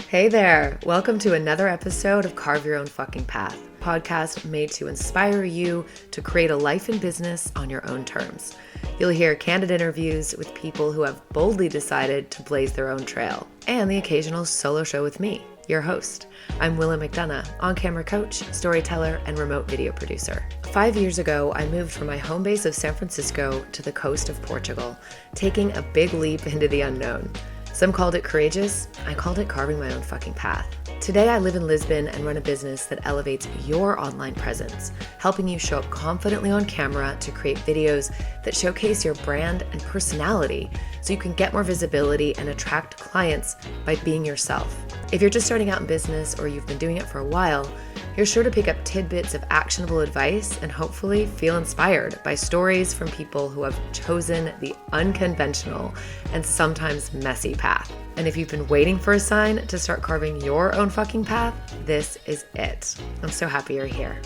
Hey there. Welcome to another episode of Carve Your Own Fucking Path, a podcast made to inspire you to create a life and business on your own terms. You'll hear candid interviews with people who have boldly decided to blaze their own trail, and the occasional solo show with me, your host. I'm Willa McDonough, on-camera coach, storyteller, and remote video producer. 5 years ago, I moved from my home base of San Francisco to the coast of Portugal, taking a big leap into the unknown. Some called it courageous. I called it carving my own fucking path. Today, I live in Lisbon and run a business that elevates your online presence, helping you show up confidently on camera to create videos that showcase your brand and personality so you can get more visibility and attract clients by being yourself. If you're just starting out in business or you've been doing it for a while, you're sure to pick up tidbits of actionable advice and hopefully feel inspired by stories from people who have chosen the unconventional and sometimes messy path. And if you've been waiting for a sign to start carving your own fucking path, this is it. I'm so happy you're here.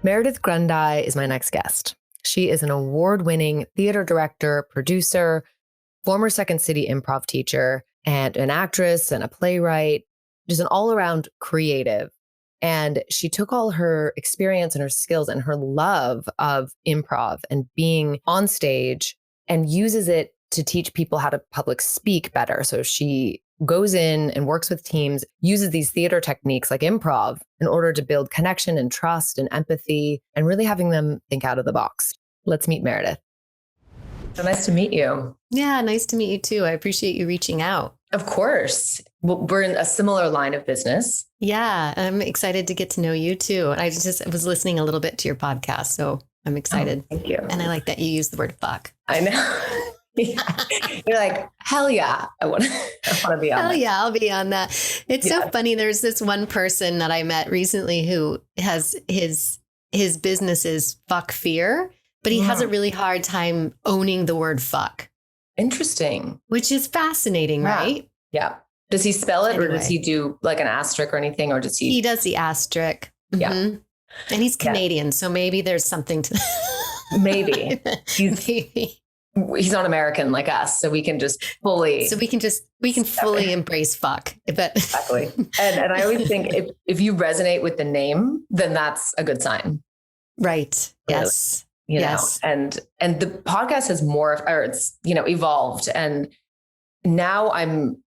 Meridith Grundei is my next guest. She is an award-winning theater director, producer, former Second City improv teacher, and an actress and a playwright. Just an all-around creative. And she took all her experience and her skills and her love of improv and being on stage and uses it to teach people how to public speak better. So she goes in and works with teams, uses these theater techniques like improv in order to build connection and trust and empathy and really having them think out of the box. Let's meet Meridith. So nice to meet you. Yeah, nice to meet you too. I appreciate you reaching out. Of course. We're in a similar line of business. Yeah, I'm excited to get to know you too. I was listening a little bit to your podcast, so I'm excited. Oh, thank you. And I like that you use the word fuck. I know. You're like, hell yeah, I want to be on Hell that. Yeah, I'll be on that. It's so funny. There's this one person that I met recently who has his business is fuck fear, but he has a really hard time owning the word fuck. Interesting. Which is fascinating, right? Yeah. Does he spell it, Anyway. or does he do like an asterisk or anything, or does he? He does the asterisk. Yeah. Mm-hmm. And he's Canadian, so maybe there's something to Maybe. He's not American like us, so we can just fully. So we can fully embrace fuck. But Exactly. And I always think if you resonate with the name, then that's a good sign. Right. Really. Yes. You know, yes. and the podcast has it's, evolved. And now I'm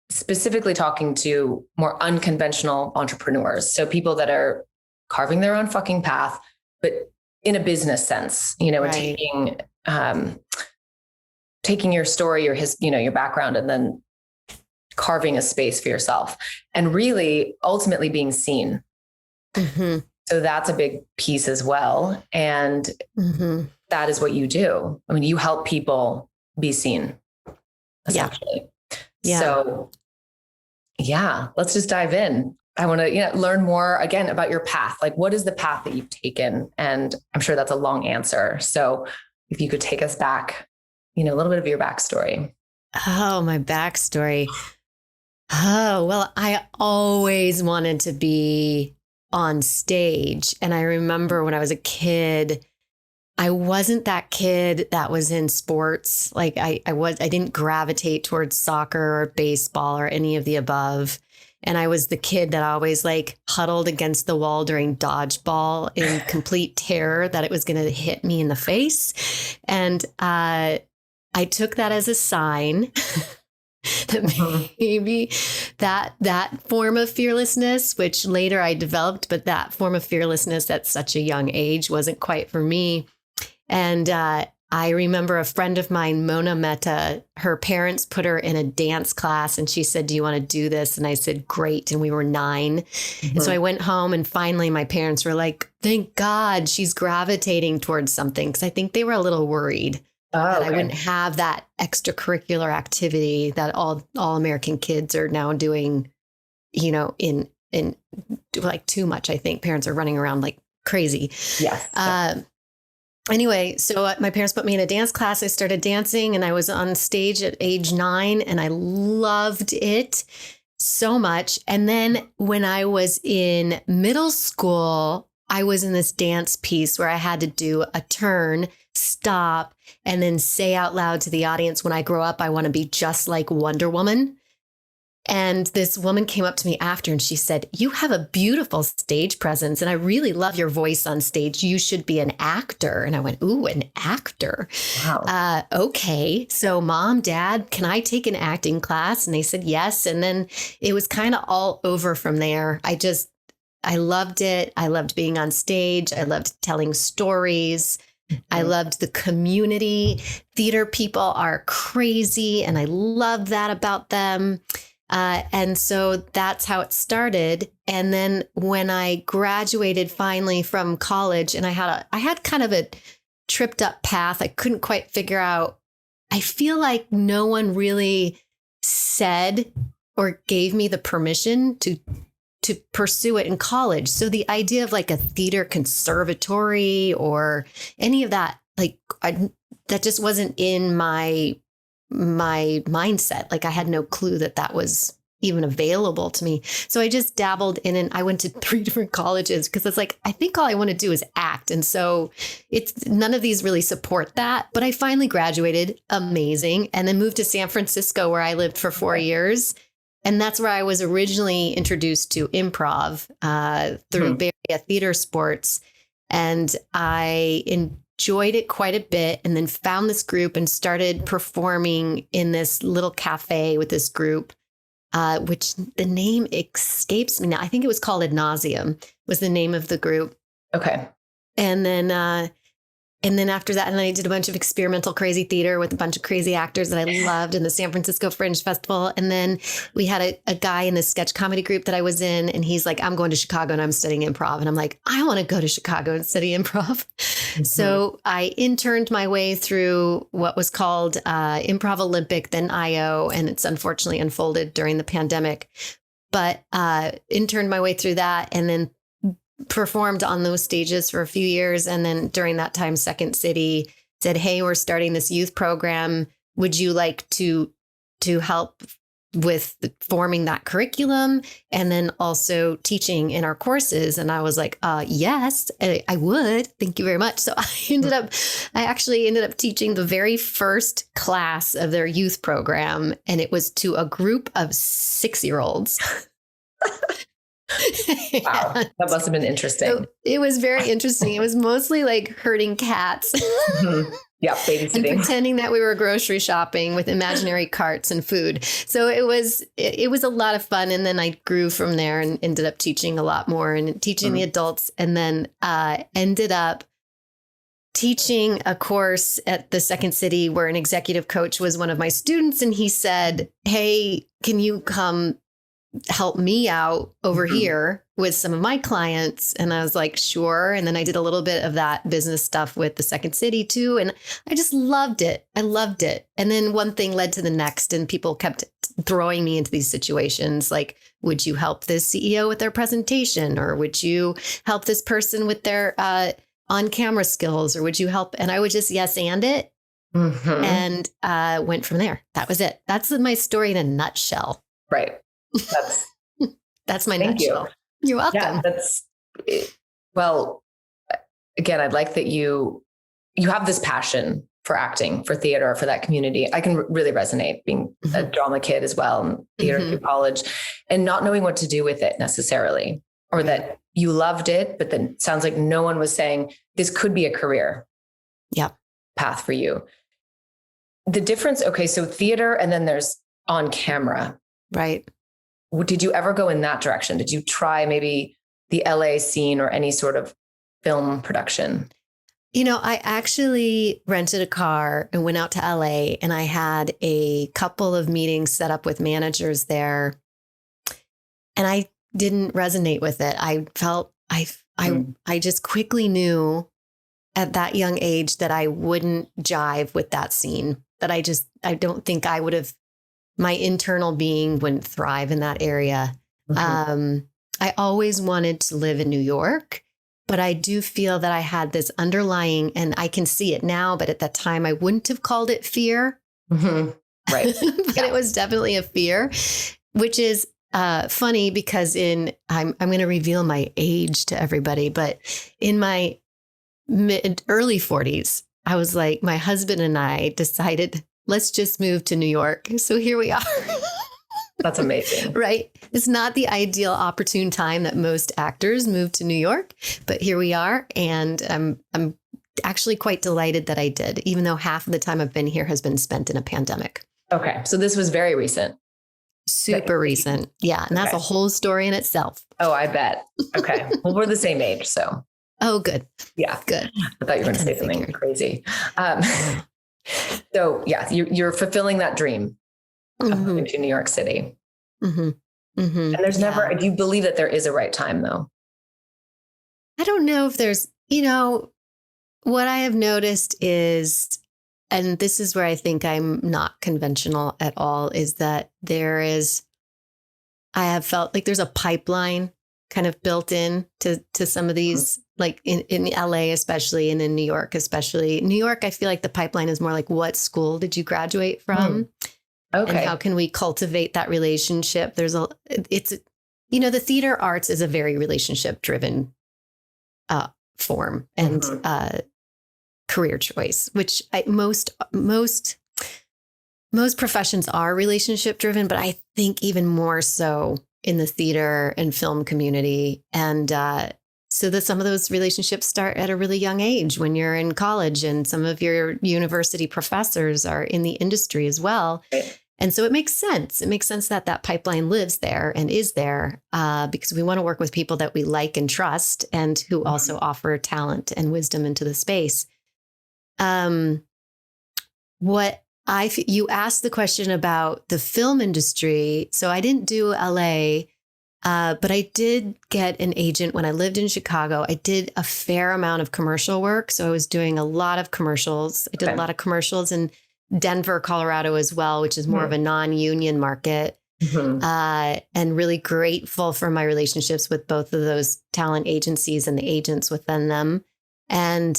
specifically talking to more unconventional entrepreneurs. So people that are carving their own fucking path, but in a business sense, Right. and taking your story, your background, and then carving a space for yourself and really ultimately being seen. Mm-hmm. So that's a big piece as well. And that is what you do. I mean, you help people be seen, essentially. Yeah. So yeah, let's just dive in. I want to learn more again about your path. Like, what is the path that you've taken? And I'm sure that's a long answer. So if you could take us back, a little bit of your backstory. Oh, my backstory. Oh, well, I always wanted to be on stage. And I remember when I was a kid, I wasn't that kid that was in sports. Like I didn't gravitate towards soccer or baseball or any of the above. And I was the kid that always huddled against the wall during dodgeball in complete terror that it was going to hit me in the face. And I took that as a sign that maybe that form of fearlessness, which later I developed, but that form of fearlessness at such a young age wasn't quite for me. And I remember a friend of mine, Mona Mehta, her parents put her in a dance class and she said, "Do you want to do this?" And I said, "Great." And we were 9. And so I went home and finally my parents were like, "Thank God she's gravitating towards something." Because I think they were a little worried. That I wouldn't have that extracurricular activity that all American kids are now doing, in too much. I think parents are running around like crazy. Yes. Anyway, so my parents put me in a dance class. I started dancing and I was on stage at age 9 and I loved it so much. And then when I was in middle school, I was in this dance piece where I had to do a turn, stop, and then say out loud to the audience, "When I grow up, I want to be just like Wonder Woman." And this woman came up to me after and she said, "You have a beautiful stage presence and I really love your voice on stage. You should be an actor." And I went, "Ooh, an actor." Wow. Okay. So mom, dad, can I take an acting class? And they said yes. And then it was kind of all over from there. I loved it. I loved being on stage. I loved telling stories. I loved the community. Theater people are crazy and I love that about them. And so that's how it started. And then when I graduated finally from college and I had kind of a tripped up path, I couldn't quite figure out. I feel like no one really said or gave me the permission to pursue it in college. So the idea of like a theater conservatory or any of that, like that just wasn't in my mindset. Like I had no clue that was even available to me. So I just dabbled in and I went to 3 different colleges because it's like, I think all I want to do is act. And so it's none of these really support that. But I finally graduated, amazing, and then moved to San Francisco where I lived for 4 years. And that's where I was originally introduced to improv through Bay Area Theater Sports. And I enjoyed it quite a bit and then found this group and started performing in this little cafe with this group, which the name escapes me now. I think it was called Ad Nauseam was the name of the group. Okay. And then after that, and then I did a bunch of experimental crazy theater with a bunch of crazy actors that I loved in the San Francisco Fringe Festival. And then we had a guy in this sketch comedy group that I was in, and he's like, "I'm going to Chicago and I'm studying improv." And I'm like, "I want to go to Chicago and study improv." Mm-hmm. So I interned my way through what was called Improv Olympic, then IO, and it's unfortunately unfolded during the pandemic. But interned my way through that and then performed on those stages for a few years. And then during that time, Second City said, "Hey, we're starting this youth program. Would you like to help with forming that curriculum and then also teaching in our courses?" And I was like, yes, I would. Thank you very much. So I actually ended up teaching the very first class of their youth program. And it was to a group of 6-year-olds. Wow, that must have been interesting. So it was very interesting. It was mostly like herding cats. Mm-hmm. Yeah, babysitting. And pretending that we were grocery shopping with imaginary carts and food. So it was a lot of fun. And then I grew from there and ended up teaching a lot more and teaching the adults. And then ended up teaching a course at the Second City where an executive coach was one of my students. And he said, "Hey, can you come help me out over here with some of my clients?" And I was like, "Sure." And then I did a little bit of that business stuff with the Second City too. And I just loved it. I loved it. And then one thing led to the next and people kept throwing me into these situations. Like, "Would you help this CEO with their presentation? Or would you help this person with their on-camera skills? Or would you help?" And I would just yes and it. Mm-hmm. And went from there. That was it. That's my story in a nutshell. Right. That's my nutshell. You're welcome. Yeah, well, again, I'd like that you have this passion for acting, for theater, for that community. I can really resonate being a drama kid as well, and theater through college, and not knowing what to do with it necessarily, or that you loved it, but then it sounds like no one was saying this could be a career path for you. The difference, okay, so theater and then there's on camera. Right. Did you ever go in that direction? Did you try maybe the LA scene or any sort of film production? I actually rented a car and went out to LA, and I had a couple of meetings set up with managers there. And I didn't resonate with it. I felt I just quickly knew at that young age that I wouldn't jive with that scene, that I don't think I would have, my internal being wouldn't thrive in that area. Mm-hmm. I always wanted to live in New York, but I do feel that I had this underlying, and I can see it now, but at that time I wouldn't have called it fear. Mm-hmm. Right. But it was definitely a fear, which is funny because I'm going to reveal my age to everybody, but in my early 40s, I was like, my husband and I decided, let's just move to New York. So here we are. That's amazing. Right? It's not the ideal opportune time that most actors move to New York, but here we are. And I'm actually quite delighted that I did, even though half of the time I've been here has been spent in a pandemic. Okay. So this was very recent. Super recent. Yeah. And that's a whole story in itself. Oh, I bet. Okay. Well, we're the same age. So. Oh, good. Yeah. Good. I thought you were going to say something crazy. So yeah, you're fulfilling that dream of moving to New York City. Mm-hmm. Mm-hmm. And there's never, do you believe that there is a right time though? I don't know if there's, what I have noticed is, and this is where I think I'm not conventional at all, is that I have felt like there's a pipeline kind of built in to some of these, like in LA, especially, and in New York, especially. New York, I feel like the pipeline is more like, what school did you graduate from? Okay. And how can we cultivate that relationship? The theater arts is a very relationship driven form and career choice, which most professions are relationship driven, but I think even more so in the theater and film community. And so that some of those relationships start at a really young age when you're in college, and some of your university professors are in the industry as well. And so it makes sense. It makes sense that that pipeline lives there and is there because we want to work with people that we like and trust, and who also offer talent and wisdom into the space. You asked the question about the film industry. So I didn't do LA, but I did get an agent when I lived in Chicago. I did a fair amount of commercial work. So I was doing a lot of commercials. I did a lot of commercials in Denver, Colorado as well, which is more of a non-union market. And really grateful for my relationships with both of those talent agencies and the agents within them. And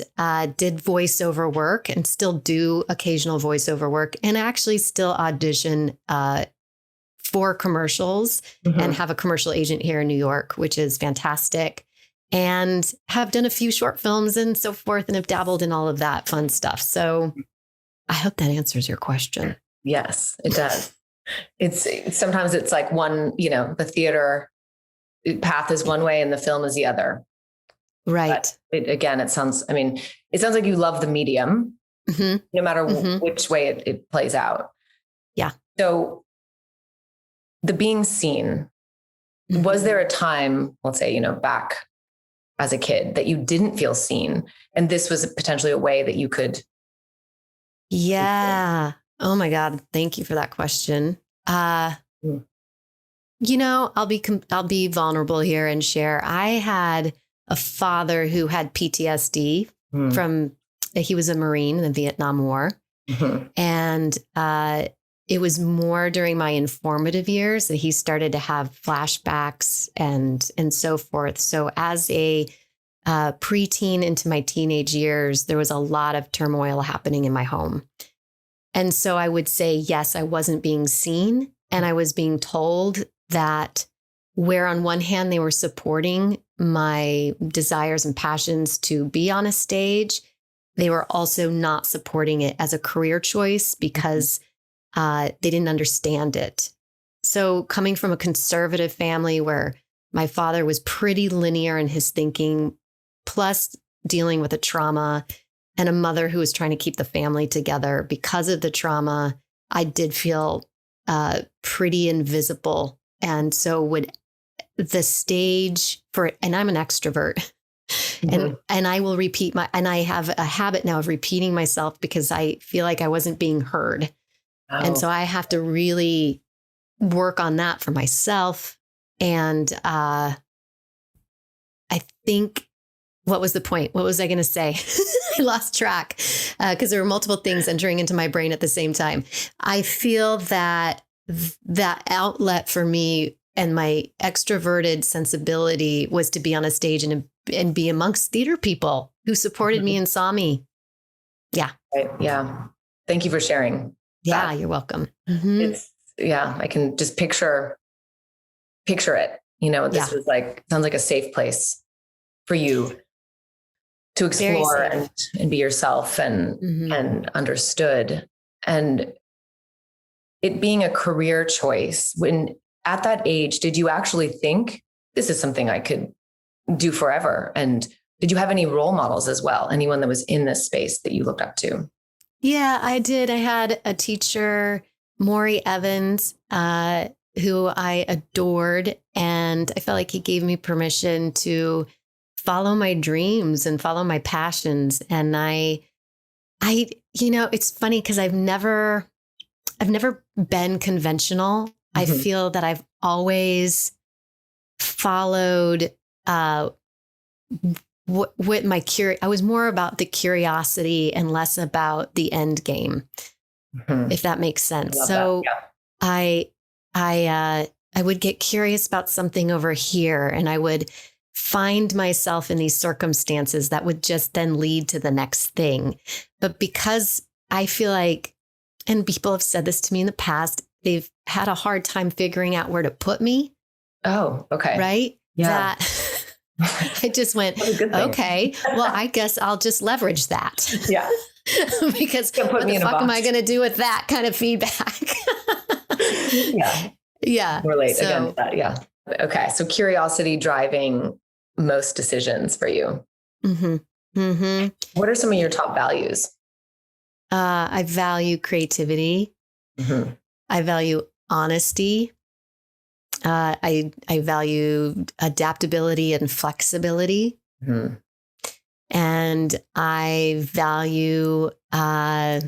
did voiceover work and still do occasional voiceover work, and actually still audition for commercials and have a commercial agent here in New York, which is fantastic. And have done a few short films and so forth, and have dabbled in all of that fun stuff. So I hope that answers your question. Yes, it does. Sometimes it's like one, the theater path is one way and the film is the other. Right. It sounds like you love the medium, no matter which way it plays out. Yeah. So the being seen, was there a time, let's say, back as a kid, that you didn't feel seen? And this was potentially a way that you could. Yeah. Oh my God. Thank you for that question. I'll be vulnerable here and share. I had a father who had PTSD he was a Marine in the Vietnam War. And it was more during my informative years that he started to have flashbacks and so forth. So as a preteen into my teenage years, there was a lot of turmoil happening in my home. And so I would say, yes, I wasn't being seen, and I was being told that where on one hand they were supporting my desires and passions to be on a stage, they were also not supporting it as a career choice because they didn't understand it. So coming from a conservative family where my father was pretty linear in his thinking, plus dealing with a trauma, and a mother who was trying to keep the family together because of the trauma, I did feel pretty invisible. And so the stage and I'm an extrovert, and I will repeat and I have a habit now of repeating myself because I feel like I wasn't being heard. Oh. And so I have to really work on that for myself. And I think, what was the point? What was I going to say? I lost track because there were multiple things entering into my brain at the same time. I feel that that outlet for me and my extroverted sensibility was to be on a stage and be amongst theater people who supported me and saw me. Yeah. Right. Yeah. Thank you for sharing. Yeah, you're welcome. I can just picture it. This was sounds like a safe place for you to explore and be yourself and understood. And it being a career choice, when at that age, did you actually think this is something I could do forever? And did you have any role models as well? Anyone that was in this space that you looked up to? Yeah, I did. I had a teacher, Maury Evans, who I adored. And I felt like he gave me permission to follow my dreams and follow my passions. And it's funny because I've never been conventional. Mm-hmm. I feel that I've always followed what my I was more about the curiosity and less about the end game, if that makes sense. So yeah. I would get curious about something over here, and I would find myself in these circumstances that would just then lead to the next thing. But because I feel like, and people have said this to me in the past, they've had a hard time figuring out where to put me. Oh, okay. Right? Yeah. That I just went, okay, well, I guess I'll just leverage that. Yeah. Because what the fuck am I going to do with that kind of feedback? Yeah. Yeah. Relate again to that. Yeah. Okay. So curiosity driving most decisions for you. Mm-hmm. Mm-hmm. What are some of your top values? I value creativity. Mm-hmm. I value honesty. I value adaptability and flexibility. Mm-hmm. And I value I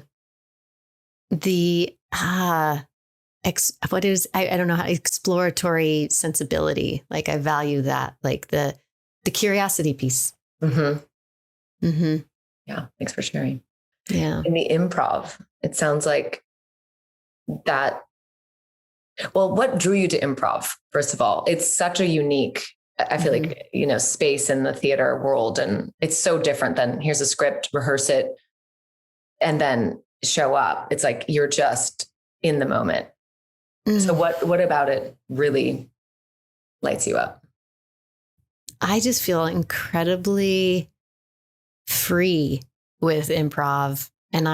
don't know how, exploratory sensibility. Like I value that, like the curiosity piece. Mm-hmm. Mm-hmm. Yeah. Thanks for sharing. Yeah. In the improv, it sounds like that. Well, what drew you to improv? First of all, it's such a unique, I feel like, space in the theater world. And it's so different than here's a script, rehearse it, and then show up. It's like, you're just in the moment. Mm. So what about it really lights you up? I just feel incredibly free with improv. And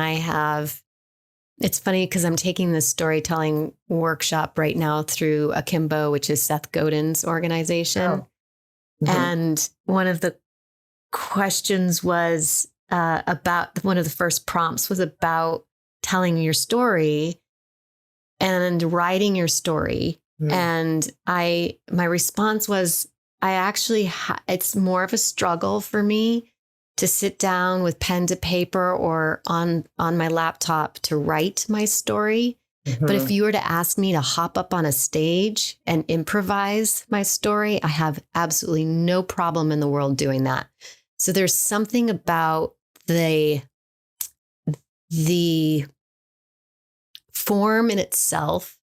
it's funny because I'm taking this storytelling workshop right now through Akimbo, which is Seth Godin's organization. Oh. Mm-hmm. And one of the questions was about, one of the first prompts was about telling your story and writing your story. Mm. And my response was, I actually, it's more of a struggle for me to sit down with pen to paper or on my laptop to write my story. Mm-hmm. But if you were to ask me to hop up on a stage and improvise my story, I have absolutely no problem in the world doing that. So there's something about the form in itself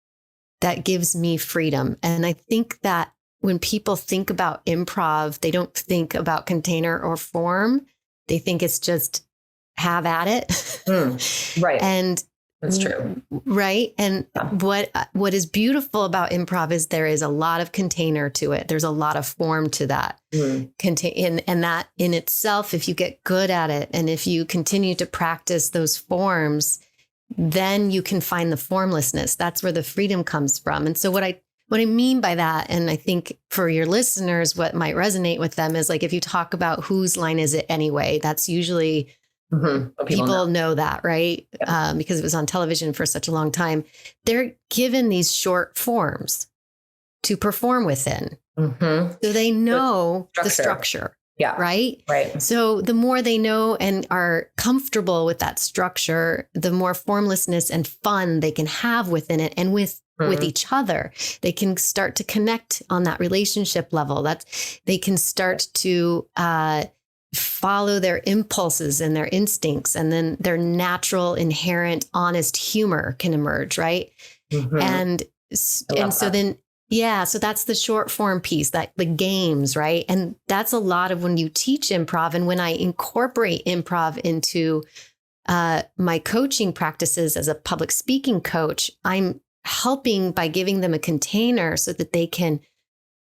that gives me freedom. And I think that when people think about improv, they don't think about container or form. They think it's just have at it. Right. And that's true. Right. And what is beautiful about improv is there is a lot of container to it. There's a lot of form to that. And that in itself, if you get good at it, and if you continue to practice those forms, then you can find the formlessness. That's where the freedom comes from. And so what I mean by that, and I think for your listeners, what might resonate with them is like, if you talk about whose line is it anyway, that's usually people know that, right? Yeah. Because it was on television for such a long time. They're given these short forms to perform within. Mm-hmm. So they know the structure. Yeah. Right. Right. So the more they know and are comfortable with that structure, the more formlessness and fun they can have within it and with each other. They can start to connect on that relationship level. They can start to follow their impulses and their instincts, and then their natural, inherent, honest humor can emerge. Right. Mm-hmm. And so then. Yeah. So that's the short form piece, that the games, right? And that's a lot of when you teach improv. And when I incorporate improv into my coaching practices as a public speaking coach, I'm helping by giving them a container so that they can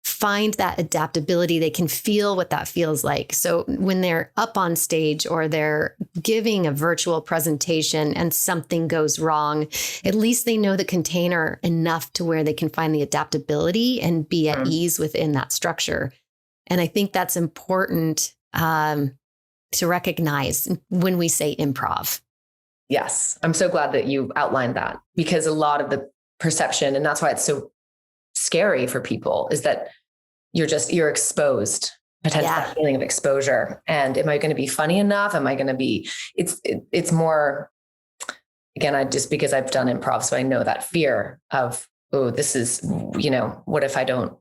find that adaptability. They can feel what that feels like. So when they're up on stage or they're giving a virtual presentation and something goes wrong, at least they know the container enough to where they can find the adaptability and be at ease within that structure. And I think that's important to recognize when we say improv. Yes. I'm so glad that you outlined that, because a lot of the perception, and that's why it's so scary for people, is that you're exposed, potentially that feeling of exposure. And am I going to be funny enough? Am I going to be, it's more, again, because I've done improv, so I know that fear of, oh, this is, what if I don't,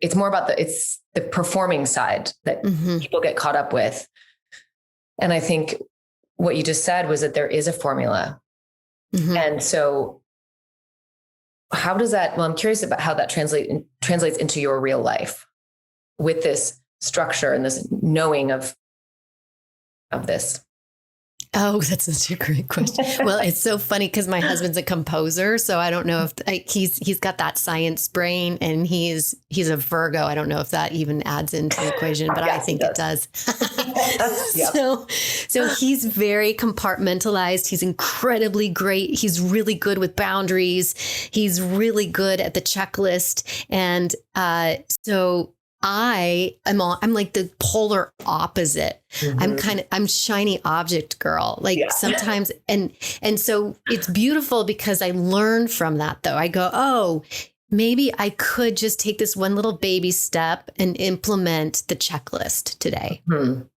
it's more about it's the performing side that people get caught up with. And I think what you just said was that there is a formula. And so how does that, I'm curious about how that translates into your real life with this structure and this knowing of this. Oh, that's such a great question. Well, it's so funny because my husband's a composer, so I don't know if he's got that science brain, and he's a Virgo. I don't know if that even adds into the equation, but yes, I think it does. So he's very compartmentalized. He's incredibly great. He's really good with boundaries. He's really good at the checklist, and so I'm like the polar opposite. I'm shiny object girl. Sometimes, and so it's beautiful because I learn from that though. I go, oh, maybe I could just take this one little baby step and implement the checklist today.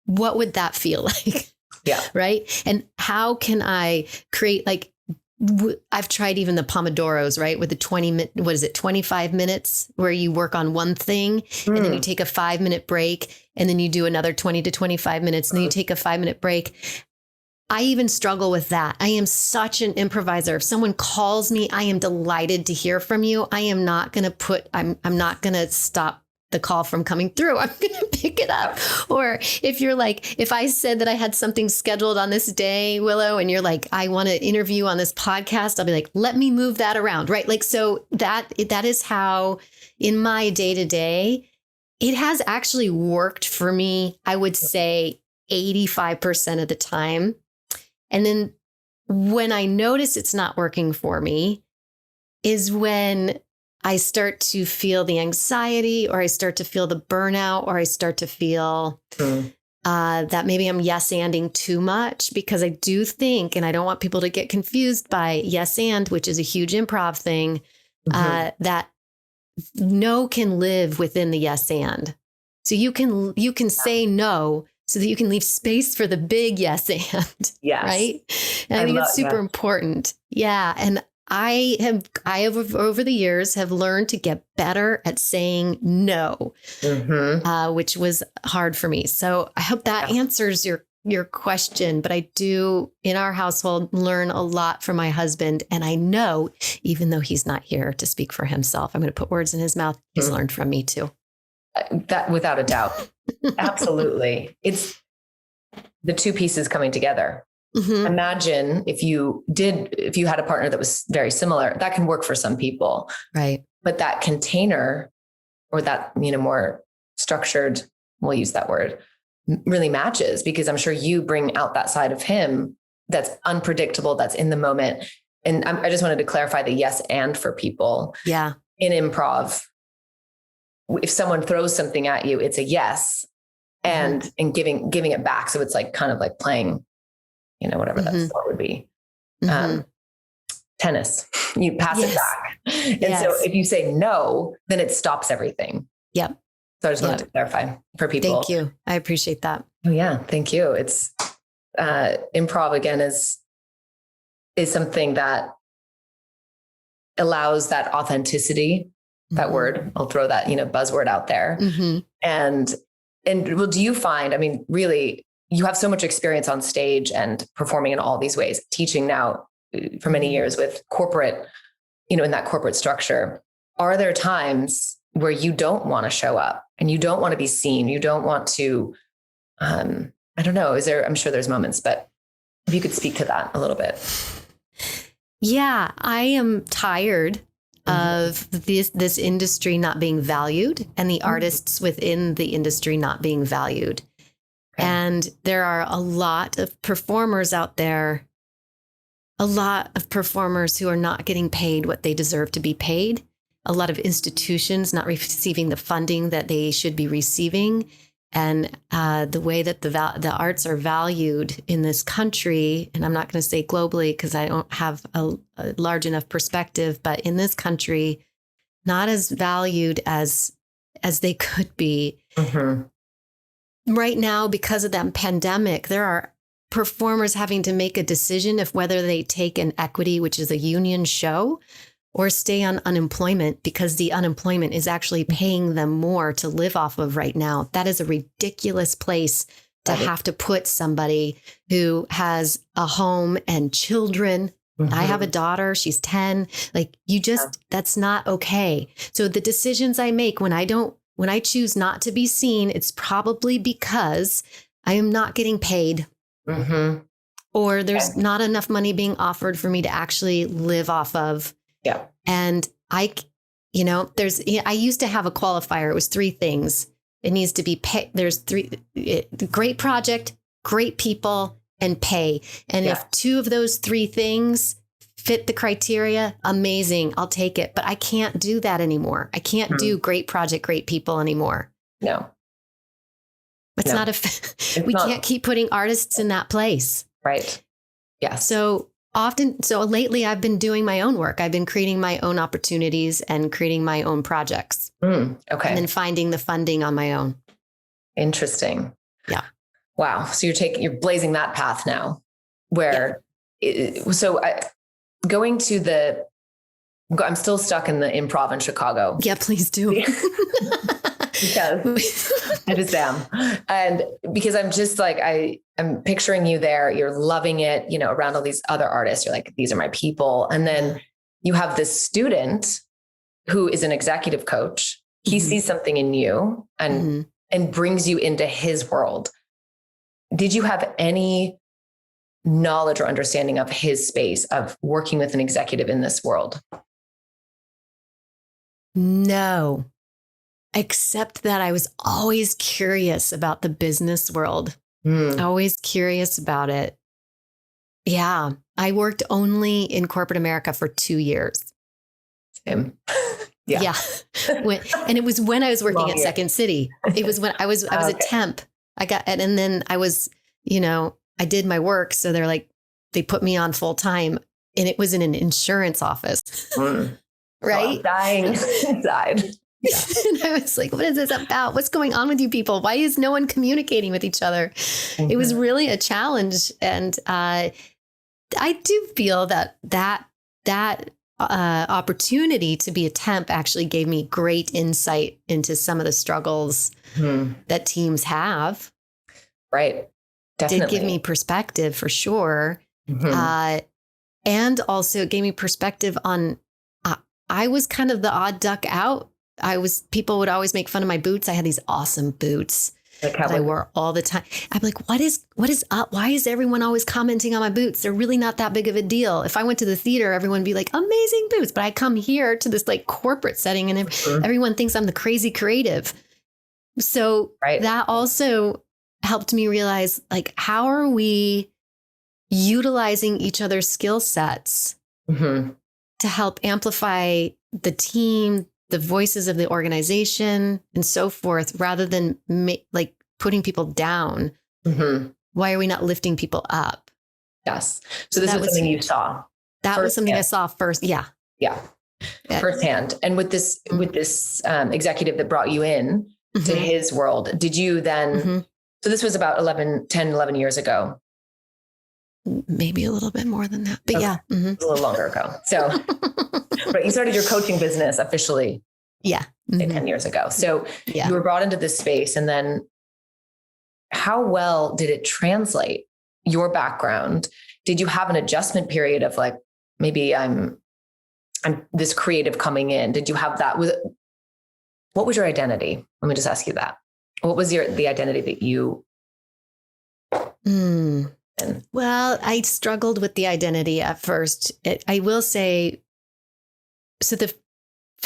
What would that feel like? Yeah. Right. And how can I create I've tried even the Pomodoros, right? With the 25 minutes where you work on one thing and then you take a 5-minute break and then you do another 20 to 25 minutes and then you take a 5-minute break. I even struggle with that. I am such an improviser. If someone calls me, I am delighted to hear from you. I am not going to I'm not going to stop the call from coming through. I'm going to pick it up. Or if you're like, if I said that I had something scheduled on this day, Willow, and you're like, I want to interview on this podcast, I'll be like, let me move that around. Right. So that is how in my day to day, it has actually worked for me. I would say 85% of the time. And then when I notice it's not working for me is when I start to feel the anxiety, or I start to feel the burnout, or I start to feel that maybe I'm yes-anding too much, because I do think, and I don't want people to get confused by yes and, which is a huge improv thing, that no can live within the yes and. So you can say no so that you can leave space for the big yes and. Yes. Right? And I think it's super important. Yeah. And I have over the years have learned to get better at saying no, which was hard for me. So I hope that answers your question. But I do, in our household, learn a lot from my husband. And I know, even though he's not here to speak for himself, I'm going to put words in his mouth. He's learned from me too. That without a doubt. Absolutely. It's the two pieces coming together. Imagine if you had a partner that was very similar, that can work for some people. Right. But that container, or that, more structured, we'll use that word, really matches, because I'm sure you bring out that side of him that's unpredictable, that's in the moment. And I just wanted to clarify the yes and for people. Yeah. In improv, if someone throws something at you, it's a yes, and giving it back. So it's like kind of like playing, whatever that sport would be. Tennis, you pass it back. And so if you say no, then it stops everything. Yep. So I just wanted to clarify for people. Thank you. I appreciate that. Oh yeah. Thank you. It's improv again is something that allows that authenticity, that word, I'll throw that, buzzword out there. And well, do you find, really, you have so much experience on stage and performing in all these ways, teaching now for many years with corporate, in that corporate structure. Are there times where you don't want to show up and you don't want to be seen? You don't want to, I don't know. I'm sure there's moments, but if you could speak to that a little bit. Yeah, I am tired of this industry not being valued and the artists within the industry not being valued. Okay. And there are a lot of performers out there, a lot of performers who are not getting paid what they deserve to be paid, a lot of institutions not receiving the funding that they should be receiving. And the way that the arts are valued in this country, and I'm not going to say globally because I don't have a large enough perspective, but in this country, not as valued as they could be. Mm-hmm. Right now, because of that pandemic, there are performers having to make a decision of whether they take an equity, which is a union show, or stay on unemployment because the unemployment is actually paying them more to live off of right now. That is a ridiculous place to have to put somebody who has a home and children. Mm-hmm. I have a daughter, she's 10. Like that's not okay. So the decisions I make when I choose not to be seen, it's probably because I am not getting paid. Mm-hmm. Or there's not enough money being offered for me to actually live off of. Yeah. And I used to have a qualifier. It was 3 things. It needs to be pay. There's 3, great project, great people, and pay. And if 2 of those 3 things fit the criteria, amazing. I'll take it. But I can't do that anymore. I can't do great project, great people anymore. No. It's not we can't keep putting artists in that place. Right. Yeah. So lately I've been doing my own work. I've been creating my own opportunities and creating my own projects. Okay. And then finding the funding on my own. Interesting. Yeah. Wow. So you're blazing that path now going to I'm still stuck in the improv in Chicago. Yeah, please do. Because I just am. And because I'm just like, I'm picturing you there, you're loving it, around all these other artists. You're like, these are my people. And then you have this student who is an executive coach. He sees something in you and brings you into his world. Did you have any knowledge or understanding of his space of working with an executive in this world? No. Except that I was always curious about the business world. Always curious about it. Yeah. I worked only in corporate America for 2 years. Same. Yeah. And it was when I was working at Second City. It was when I was a temp. And then I was, I did my work. So they're like, they put me on full time and it was in an insurance office. Right. Well, I'm dying inside. Yeah. And I was like, what is this about? What's going on with you people? Why is no one communicating with each other? Mm-hmm. It was really a challenge. And I do feel that opportunity to be a temp actually gave me great insight into some of the struggles that teams have. Right. Definitely. Did give me perspective for sure. Mm-hmm. And also it gave me perspective on, I was kind of the odd duck out. People would always make fun of my boots. I had these awesome boots that I wore all the time. I'd be like, what is up? Why is everyone always commenting on my boots? They're really not that big of a deal. If I went to the theater, everyone would be like, amazing boots. But I come here to this like corporate setting and everyone thinks I'm the crazy creative. So that also helped me realize, like, how are we utilizing each other's skill sets to help amplify the team, the voices of the organization and so forth, rather than putting people down. Why are we not lifting people up? Yes. So this was something you saw. That was something I saw first. Yeah. Yeah. Firsthand. And with this executive that brought you in to his world, did you then, so this was about 11 years ago. Maybe a little bit more than that, but a little longer ago. So, but you started your coaching business officially. Yeah. 10 years ago. So you were brought into this space, and then how well did it translate your background? Did you have an adjustment period of like, maybe I'm this creative coming in? Did you have that? What was your identity? Let me just ask you that. What was the identity that you? Well, I struggled with the identity at first. I will say, so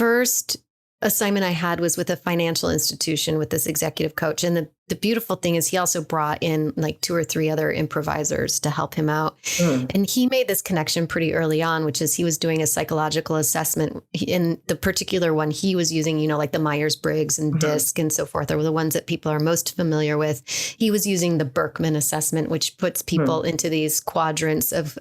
first assignment I had was with a financial institution with this executive coach. And the beautiful thing is he also brought in like 2 or 3 other improvisers to help him out. And he made this connection pretty early on, which is he was doing a psychological assessment. In the particular one he was using, you know, like the Myers-Briggs and DISC and so forth are the ones that people are most familiar with. He was using the Berkman assessment, which puts people into these quadrants of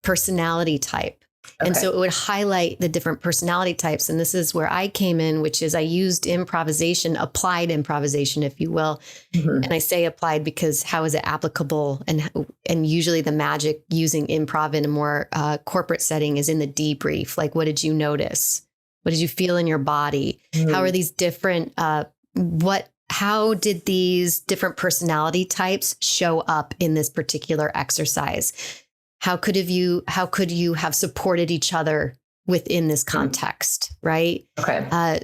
personality type. And so it would highlight the different personality types. And this is where I came in, which is I used improvisation, applied improvisation, if you will. And I say applied because how is it applicable? And usually the magic using improv in a more corporate setting is in the debrief. Like, what did you notice? What did you feel in your body? How are these different, how did these different personality types show up in this particular exercise? How could you have supported each other within this context, right?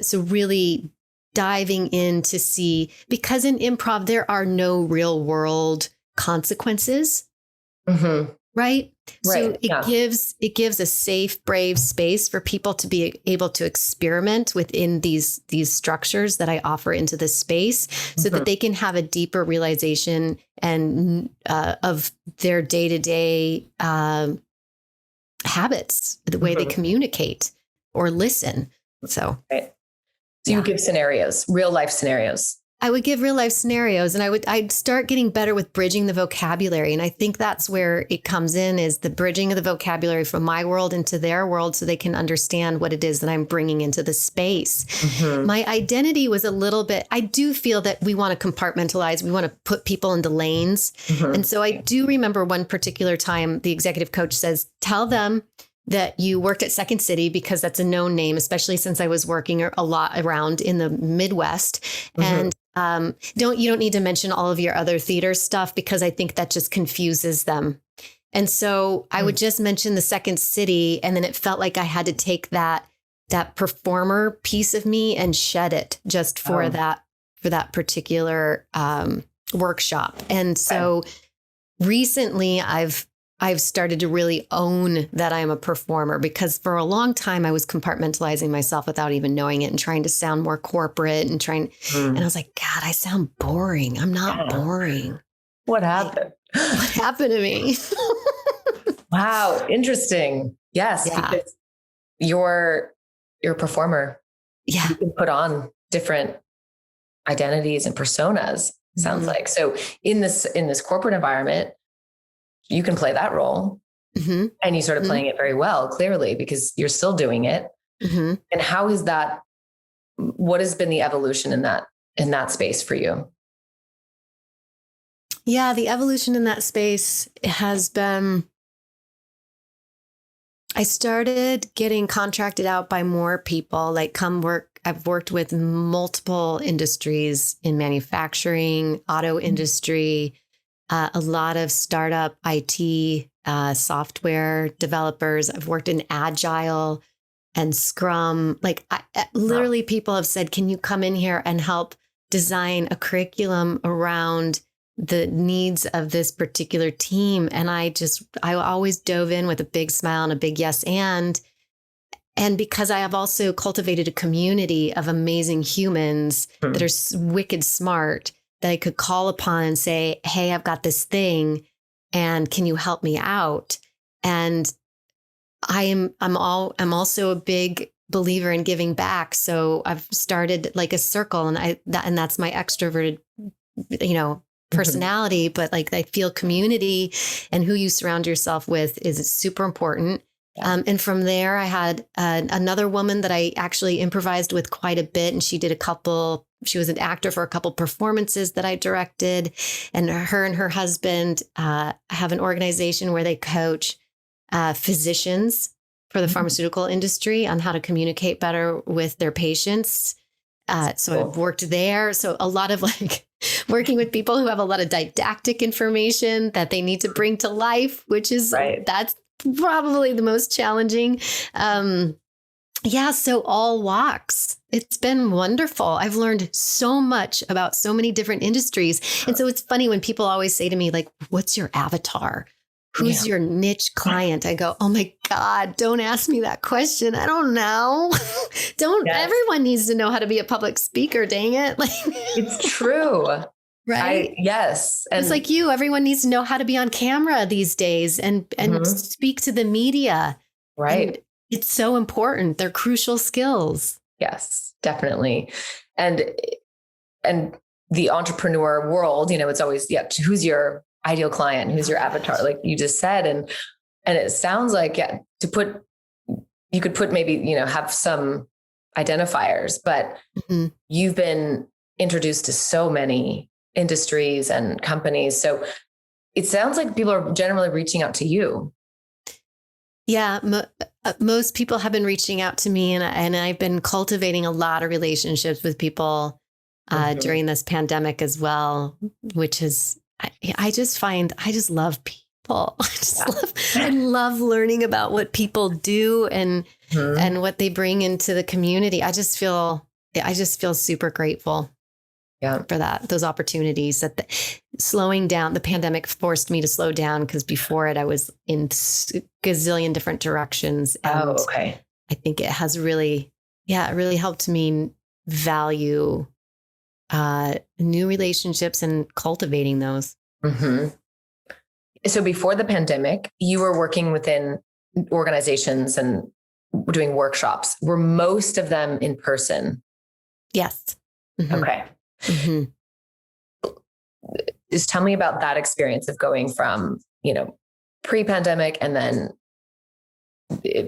So really diving in to see, because in improv, there are no real world consequences, right? So it gives a safe, brave space for people to be able to experiment within these structures that I offer into this space, so that they can have a deeper realization and of their day-to-day habits, the way they communicate or listen. So you give scenarios, real life scenarios. I would give real life scenarios, and I'd start getting better with bridging the vocabulary. And I think that's where it comes in, is the bridging of the vocabulary from my world into their world, so they can understand what it is that I'm bringing into the space. My identity was a little bit, I do feel that we want to compartmentalize. We want to put people into lanes. And so I do remember one particular time the executive coach says, tell them that you worked at Second City, because that's a known name, especially since I was working a lot around in the Midwest. And you don't need to mention all of your other theater stuff, because I think that just confuses them. And so I would just mention the Second City, and then it felt like I had to take that performer piece of me and shed it just for that particular workshop. And so recently I've started to really own that I'm a performer, because for a long time I was compartmentalizing myself without even knowing it and trying to sound more corporate and and I was like, God, I sound boring. I'm not boring. What happened? What happened to me? Wow. Interesting. Yes. Because you're a performer. You can put on different identities and personas, sounds like. So in this corporate environment, you can play that role, and you sort of playing it very well, clearly, because you're still doing it. And how is that? What has been the evolution in that space for you? Yeah, the evolution in that space has been, I started getting contracted out by more people, like come work. I've worked with multiple industries in manufacturing, auto industry, a lot of startup IT software developers. I've worked in Agile and Scrum. Like literally people have said, can you come in here and help design a curriculum around the needs of this particular team? And I always dove in with a big smile and a big yes. And because I have also cultivated a community of amazing humans that are wicked smart, that I could call upon and say, hey, I've got this thing, and can you help me out? And I'm also a big believer in giving back. So I've started like a circle, and that's my extroverted, personality, but like I feel community and who you surround yourself with is super important. And from there, I had another woman that I actually improvised with quite a bit. And she was an actor for a couple performances that I directed. And her husband have an organization where they coach physicians for the pharmaceutical industry on how to communicate better with their patients. So I've worked there. So a lot of like working with people who have a lot of didactic information that they need to bring to life, which is, that's probably the most challenging. So all walks. It's been wonderful. I've learned so much about so many different industries. And so it's funny when people always say to me, like, what's your avatar? who's your niche client? I go, oh my God, don't ask me that question. I don't know. Everyone needs to know how to be a public speaker, dang it. Like, it's true. Right. Yes. And it's like you, everyone needs to know how to be on camera these days and speak to the media. Right. And it's so important. They're crucial skills. Yes, definitely. And the entrepreneur world, it's always, who's your ideal client? Who's your avatar? Like you just said. And it sounds like, you could put maybe, have some identifiers, but you've been introduced to so many industries and companies. So it sounds like people are generally reaching out to you. Yeah. Most people have been reaching out to me, and I've been cultivating a lot of relationships with people during this pandemic as well, which is, I just love people. I love learning about what people do and what they bring into the community. I just feel super grateful for those opportunities. Slowing down, the pandemic forced me to slow down, because before it, I was in gazillion different directions. And I think it has really helped me value new relationships and cultivating those. So before the pandemic, you were working within organizations and doing workshops. Were most of them in person? Yes. Okay. Just tell me about that experience of going from, pre-pandemic and then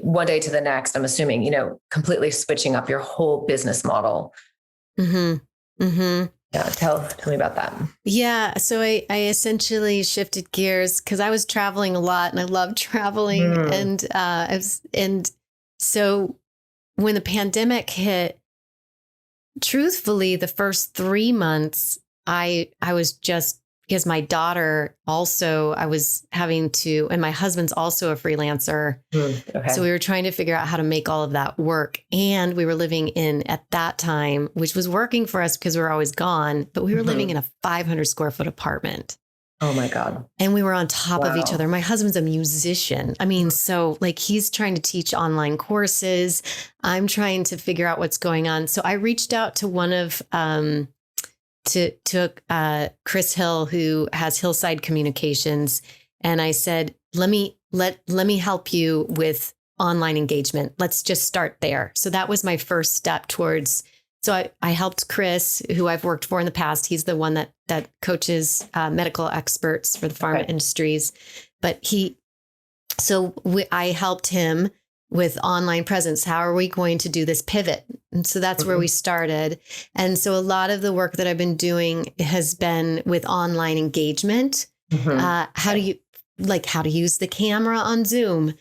one day to the next, I'm assuming, completely switching up your whole business model. Yeah. Tell me about that. Yeah. So I essentially shifted gears because I was traveling a lot and I love traveling. And so when the pandemic hit, truthfully, the first 3 months, I was just, because my daughter also, I was having to, and my husband's also a freelancer. So we were trying to figure out how to make all of that work. And we were living in, at that time, which was working for us because we were always gone, but we were living in a 500 square foot apartment. Oh my God. And we were on top of each other. My husband's a musician. I mean, so like he's trying to teach online courses. I'm trying to figure out what's going on. So I reached out to one of, to Chris Hill, who has Hillside Communications. And I said, let me help you with online engagement. Let's just start there. So that was my first step towards. So I helped Chris, who I've worked for in the past. He's the one that coaches medical experts for the pharma industries. But I helped him with online presence. How are we going to do this pivot? And so that's where we started. And so a lot of the work that I've been doing has been with online engagement. How to use the camera on Zoom,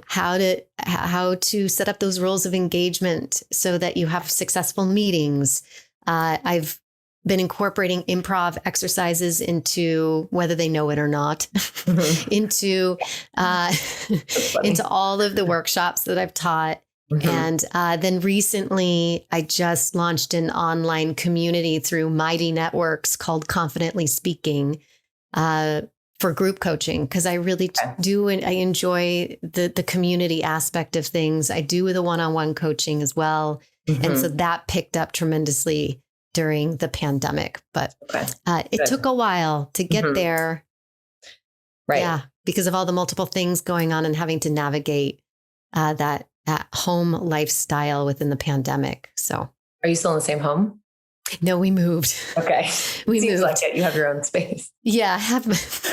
how to set up those rules of engagement so that you have successful meetings. I've been incorporating improv exercises into, whether they know it or not, into all of the workshops that I've taught. And then recently, I just launched an online community through Mighty Networks called Confidently Speaking for group coaching, because I really do, and I enjoy the community aspect of things. I do the one-on-one coaching as well. And so that picked up tremendously during the pandemic, but it took a while to get there. Right. Yeah. Because of all the multiple things going on and having to navigate that home lifestyle within the pandemic. So are you still in the same home? No, we moved. Okay. We Seems moved. like it. You have your own space. Yeah, I have.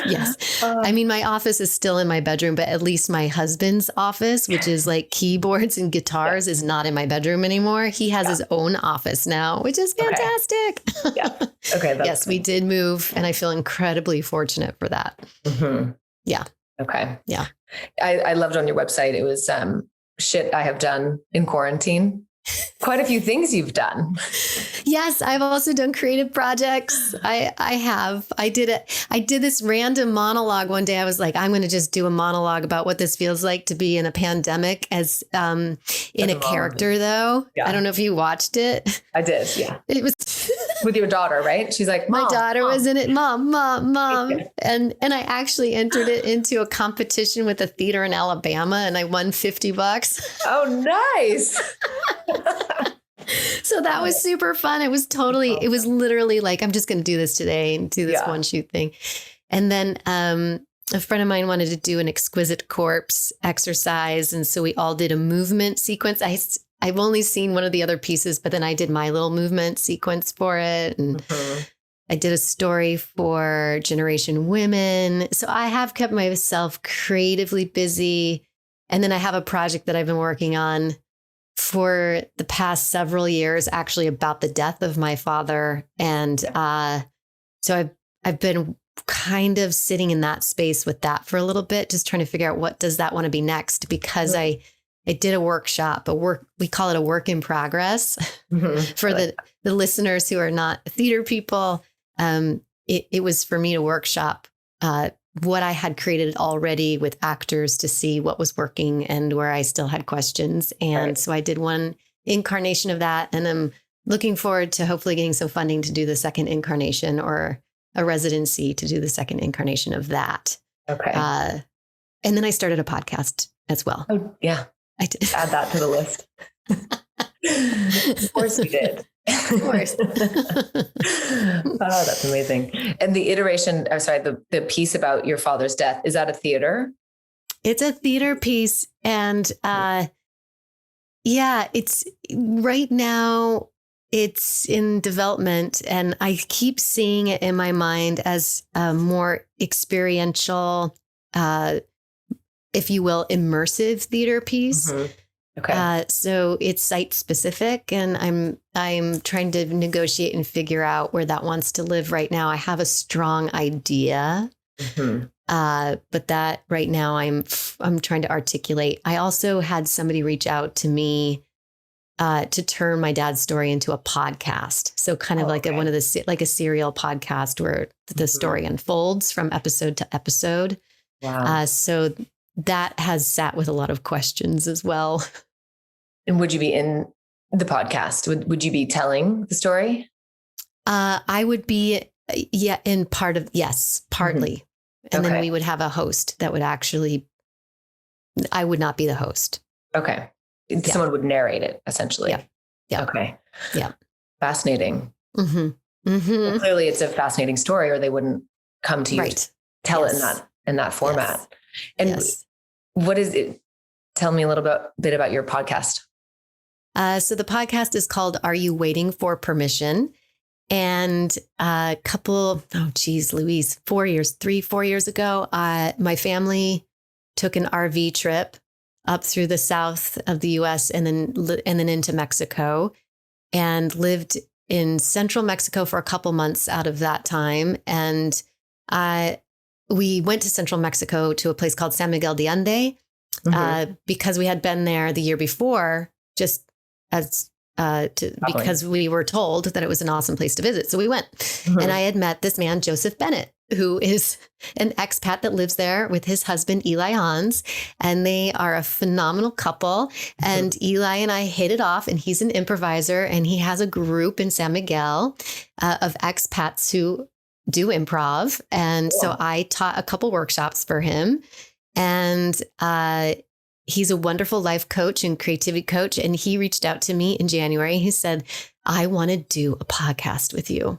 Yes. I mean, my office is still in my bedroom, but at least my husband's office, which is like keyboards and guitars, is not in my bedroom anymore. He has his own office now, which is fantastic. Okay. Yes, we did move, and I feel incredibly fortunate for that. Yeah. Okay. Yeah. I loved on your website. It was shit I have done in quarantine. Quite a few things you've done. Yes, I've also done creative projects. I did this random monologue one day. I was like, I'm going to just do a monologue about what this feels like to be in a pandemic as in a character, though. Yeah. I don't know if you watched it. I did. Yeah. It was With your daughter, right? She's like, My Mom, daughter Mom. was in it, mom. And I actually entered it into a competition with a theater in Alabama and I won $50. Oh, nice. So that was super fun. It was literally like, I'm just going to do this today and do this one shoot thing. And then a friend of mine wanted to do an exquisite corpse exercise. And so we all did a movement sequence. I've only seen one of the other pieces, but then I did my little movement sequence for it. And I did a story for Generation Women. So I have kept myself creatively busy. And then I have a project that I've been working on for the past several years, actually about the death of my father. And so I've been kind of sitting in that space with that for a little bit, just trying to figure out what does that want to be next, because I did a workshop, we call it a work in progress for the listeners who are not theater people. It was for me to workshop what I had created already with actors to see what was working and where I still had questions. And so I did one incarnation of that. And I'm looking forward to hopefully getting some funding to do the second incarnation, or a residency to do the second incarnation of that. Okay. And then I started a podcast as well. Oh, yeah. I did. Add that to the list. Of course you did. Of course. Oh, that's amazing. And the the piece about your father's death, is that a theater? It's a theater piece. And it's right now, it's in development, and I keep seeing it in my mind as a more experiential, if you will, immersive theater piece. Okay. So it's site specific, and I'm trying to negotiate and figure out where that wants to live right now. I have a strong idea, but that right now I'm trying to articulate. I also had somebody reach out to me to turn my dad's story into a podcast. So kind of like one of the, like a serial podcast where the story unfolds from episode to episode. Wow. So that has sat with a lot of questions as well. And would you be in the podcast? Would you be telling the story? I would be, in partly. And then we would have a host that would I would not be the host. Okay. Someone would narrate it, essentially. Yeah. Okay. Yeah. Fascinating. Well, clearly it's a fascinating story, or they wouldn't come to you to tell it in that format. And what is it? Tell me a little bit about your podcast. So the podcast is called Are You Waiting for Permission? And Louise, 4 years ago, my family took an RV trip up through the south of the US and then into Mexico, and lived in central Mexico for a couple months out of that time. And we went to central Mexico to a place called San Miguel de Allende because we had been there the year before, just as because we were told that it was an awesome place to visit. So we went, and I had met this man, Joseph Bennett, who is an expat that lives there with his husband, Eli Hans, and they are a phenomenal couple. And Eli and I hit it off, and he's an improviser, and he has a group in San Miguel of expats who do improv. And so I taught a couple workshops for him, and he's a wonderful life coach and creativity coach. And he reached out to me in January. He said, I want to do a podcast with you.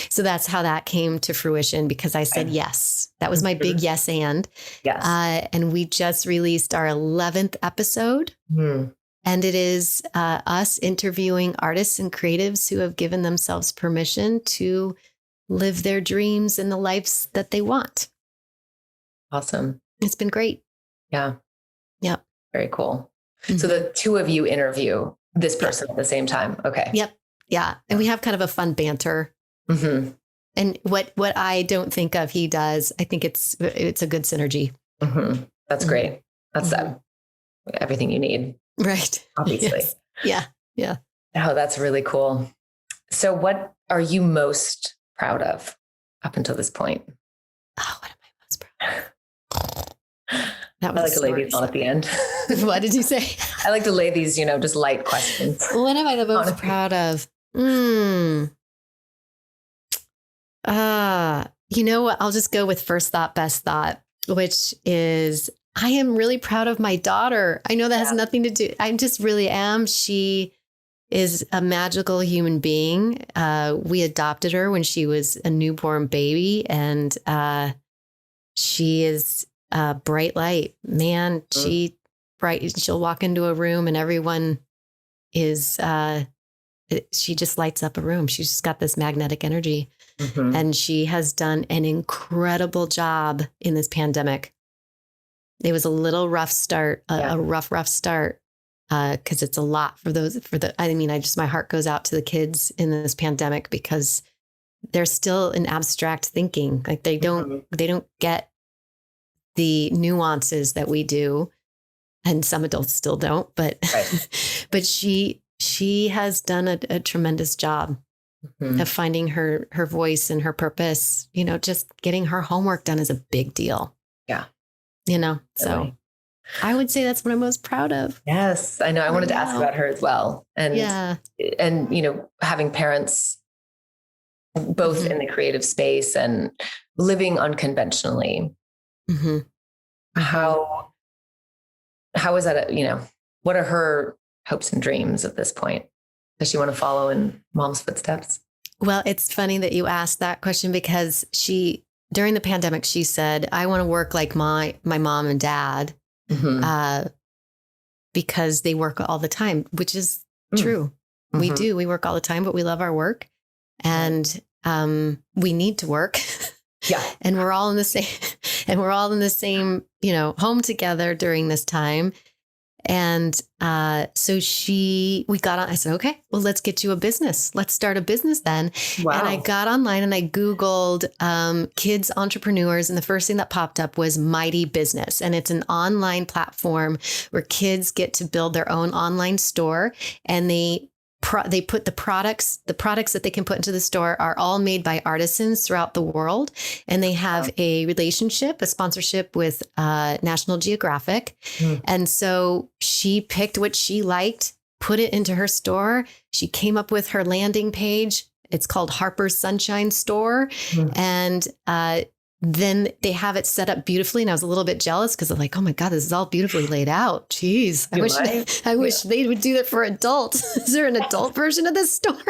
So that's how that came to fruition, because I said yes. That was my big yes and. Yes. And we just released our 11th episode. And it is us interviewing artists and creatives who have given themselves permission to live their dreams and the lives that they want. Awesome. It's been great. Yeah. Yep. Very cool. So the two of you interview this person at the same time. Okay. Yep. Yeah. And we have kind of a fun banter. And what I don't think of, he does. I think it's a good synergy. That's great. That's everything you need. Right. Obviously. Yes. Yeah. Oh, that's really cool. So what are you most proud of up until this point? Oh, what am I most proud of? I like to lay these on at the end. What did you say? I like to lay these, just light questions. What am I the most proud of? You know what? I'll just go with first thought, best thought, which is I am really proud of my daughter. I know that has nothing to do. I just really am. She is a magical human being. We adopted her when she was a newborn baby, and she is a bright light. Man, she'll walk into a room and everyone is, she just lights up a room. She's just got this magnetic energy. And she has done an incredible job in this pandemic. It was a little rough start, a rough start, because it's a lot my heart goes out to the kids in this pandemic because they're still in abstract thinking. Like they don't get the nuances that we do. And some adults still don't, but, but she has done a tremendous job of finding her voice and her purpose. Just getting her homework done is a big deal. Yeah. So I would say that's what I'm most proud of. Yes. I know. I wanted to ask about her as well. And, having parents both in the creative space and living unconventionally, how is that, what are her hopes and dreams at this point? Does she want to follow in mom's footsteps? Well, it's funny that you asked that question because during the pandemic, she said, I want to work like my mom and dad because they work all the time, which is true. We do. We work all the time, but we love our work and we need to work. Yeah. And we're all in the same, home together during this time. And so we got on, I said, okay, well, let's get you a business. Let's start a business then. Wow. And I got online and I Googled kids entrepreneurs. And the first thing that popped up was Mighty Business. And it's an online platform where kids get to build their own online store. And they put the products that they can put into the store are all made by artisans throughout the world. And they have a sponsorship with National Geographic. And so she picked what she liked, put it into her store. She came up with her landing page. It's called Harper's Sunshine Store. And then they have it set up beautifully. And I was a little bit jealous because I'm like, oh my God, this is all beautifully laid out. Jeez. I wish they would do that for adults. Is there an adult version of this store?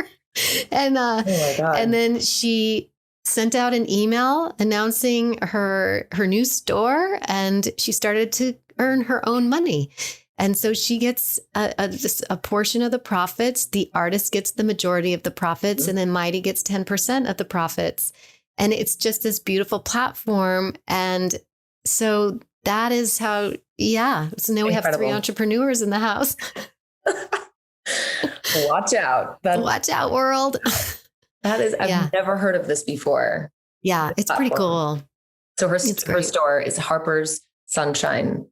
And, and then she sent out an email announcing her new store and she started to earn her own money. And so she gets a portion of the profits. The artist gets the majority of the profits and then Mighty gets 10% of the profits. And it's just this beautiful platform. And so that is how, So now we have 3 entrepreneurs in the house. Watch out. Watch out, world. That is, I've never heard of this before. Yeah, it's pretty cool. So her store is Harper's Sunshine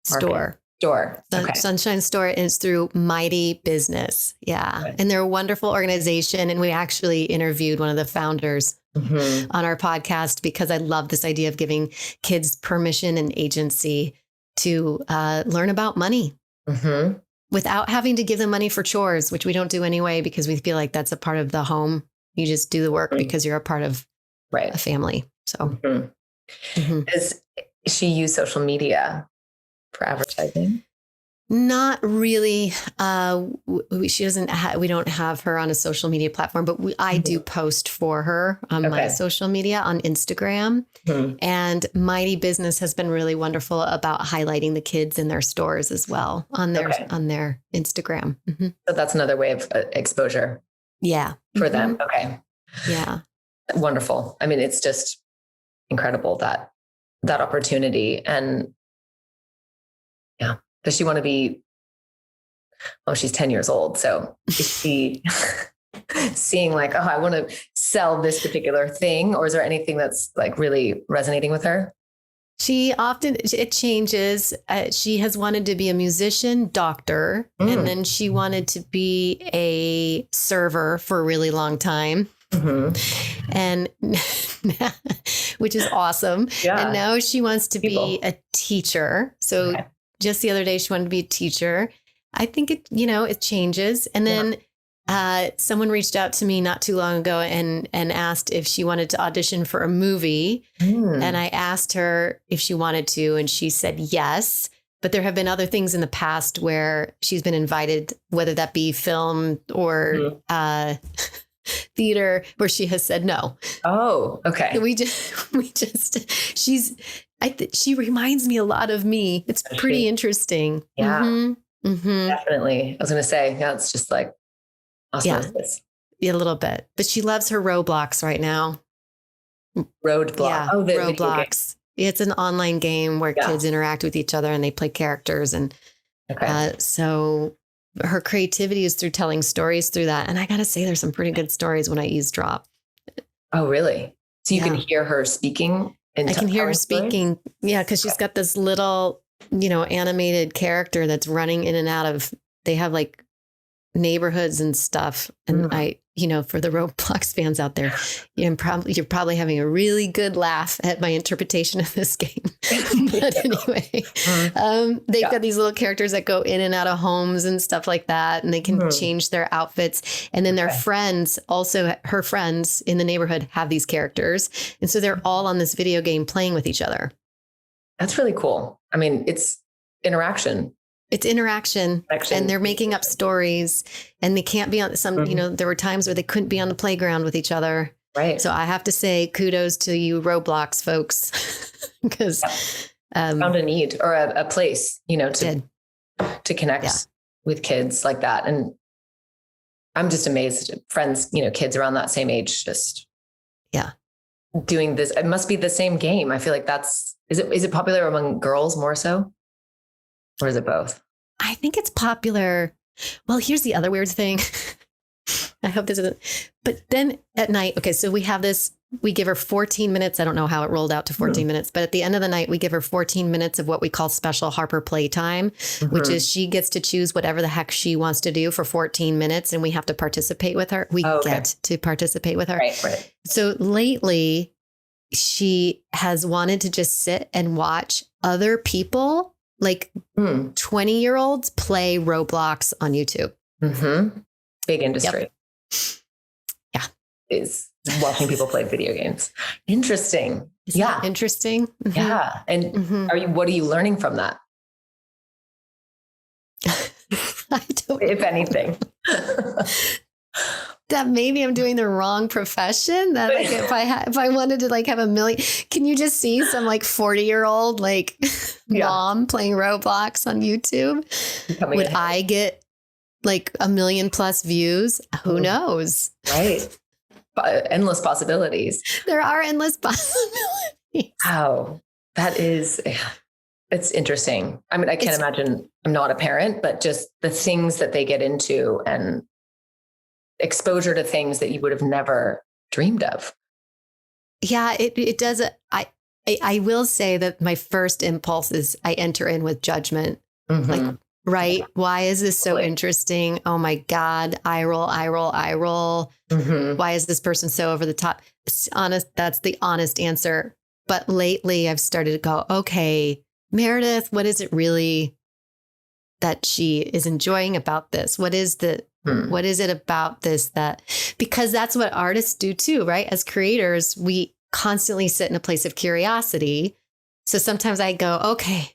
Store. Okay. Sunshine Store is through Mighty Business. Yeah. Okay. And they're a wonderful organization. And we actually interviewed one of the founders on our podcast because I love this idea of giving kids permission and agency to learn about money without having to give them money for chores, which we don't do anyway, because we feel like that's a part of the home. You just do the work because you're a part of a family. So Does she use social media for advertising? Not really. She doesn't. We don't have her on a social media platform, but I do post for her on my social media on Instagram. And Mighty Business has been really wonderful about highlighting the kids in their stores as well on their Instagram. So that's another way of exposure. Yeah, for them. Okay. Yeah. Wonderful. I mean, it's just incredible that opportunity. And does she want to be, she's 10 years old. So is she seeing like, I want to sell this particular thing? Or is there anything that's like really resonating with her? It changes. She has wanted to be a musician, doctor, and then she wanted to be a server for a really long time. And which is awesome. Yeah. And now she wants to be a teacher. So just the other day, she wanted to be a teacher. I think it changes. And then Someone reached out to me not too long ago and asked if she wanted to audition for a movie. And I asked her if she wanted to, and she said yes. But there have been other things in the past where she's been invited, whether that be film or theater, where she has said no. Oh, okay. She reminds me a lot of me. It's pretty interesting. Yeah, Mm-hmm. definitely. I was going to say, yeah, it's just like osmosis. Yeah, a little bit. But she loves her Roblox right now. Roadblock. Yeah, Oh, the Roblox. It's an online game where kids interact with each other and they play characters. And so her creativity is through telling stories through that. And I got to say, there's some pretty good stories when I eavesdrop. Oh, really? So you can hear her speaking? I can hear her speaking. Yeah, because she's got this little, animated character that's running in and out of, they have like neighborhoods and stuff. And for the Roblox fans out there, you're probably having a really good laugh at my interpretation of this game. But anyway, they've got these little characters that go in and out of homes and stuff like that. And they can change their outfits. And then their friends, also her friends in the neighborhood, have these characters. And so they're all on this video game playing with each other. That's really cool. I mean, it's interaction. It's interaction, and they're making up stories, and they can't be on some, there were times where they couldn't be on the playground with each other. Right. So I have to say kudos to you Roblox folks, because found a need or a place, to connect with kids like that. And I'm just amazed. Friends, kids around that same age, just doing this. It must be the same game. I feel like is it popular among girls more so? Or is it both? I think it's popular. Well, here's the other weird thing. I hope this isn't. But then at night, okay, so we have this, we give her 14 minutes. I don't know how it rolled out to 14 minutes, but at the end of the night, we give her 14 minutes of what we call special Harper playtime, which is she gets to choose whatever the heck she wants to do for 14 minutes, and we have to participate with her. We get to participate with her. Right. So lately, she has wanted to just sit and watch other people, like 20-year-olds, play Roblox on YouTube. Big industry. Yeah. Is watching people play video games. Interesting. Isn't that interesting? Yeah. And what are you learning from that? I don't if anything. That maybe I'm doing the wrong profession. That like if I wanted to like have a million, can you just see some like 40-year-old like mom playing Roblox on YouTube? Would I get like 1 million+ views? Who knows? Right. Endless possibilities. There are endless possibilities. Wow. That is, it's interesting. I mean, I can't imagine, I'm not a parent, but just the things that they get into and exposure to things that you would have never dreamed of. Yeah, it does. I will say that my first impulse is I enter in with judgment. Like, right? Why is this so interesting? Oh my God. I roll. Why is this person so over the top? That's the honest answer. But lately I've started to go, okay, Meridith, what is it really that she is enjoying about this? What is it about this because that's what artists do too, right? As creators, we constantly sit in a place of curiosity. So sometimes I go, okay,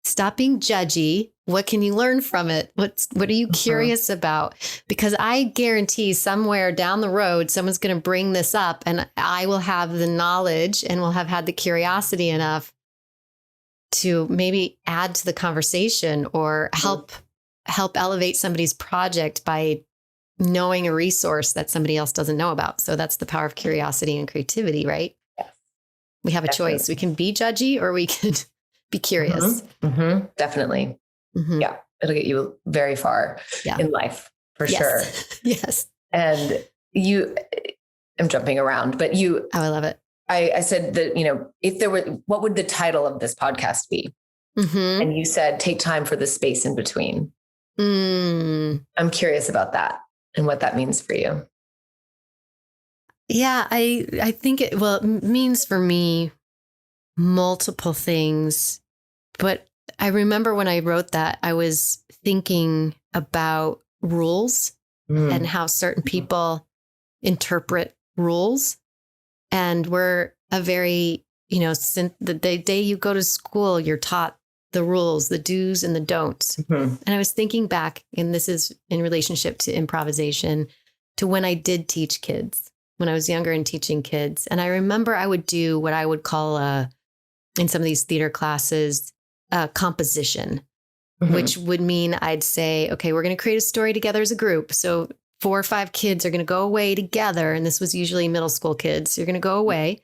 stop being judgy. What can you learn from it? What are you curious about? Because I guarantee somewhere down the road, someone's going to bring this up and I will have the knowledge and will have had the curiosity enough to maybe add to the conversation or help elevate somebody's project by knowing a resource that somebody else doesn't know about. So that's the power of curiosity and creativity, right? Yes. We have a choice. We can be judgy or we can be curious. Definitely. Yeah. It'll get you very far in life for sure. Yes. And I'm jumping around, but I love it. I said that, if there were, what would the title of this podcast be? And you said, take time for the space in between. I'm curious about that and what that means for you. Yeah, I think it means for me multiple things. But I remember when I wrote that, I was thinking about rules and how certain people interpret rules. And we're a very, since the day you go to school, you're taught the rules, the do's and the don'ts. And I was thinking back, and this is in relationship to improvisation, to when I did teach kids, when I was younger and teaching kids. And I remember I would do what I would call in some of these theater classes, composition, which would mean I'd say, okay, we're going to create a story together as a group. So 4 or 5 kids are going to go away together. And this was usually middle school kids. You're going to go away.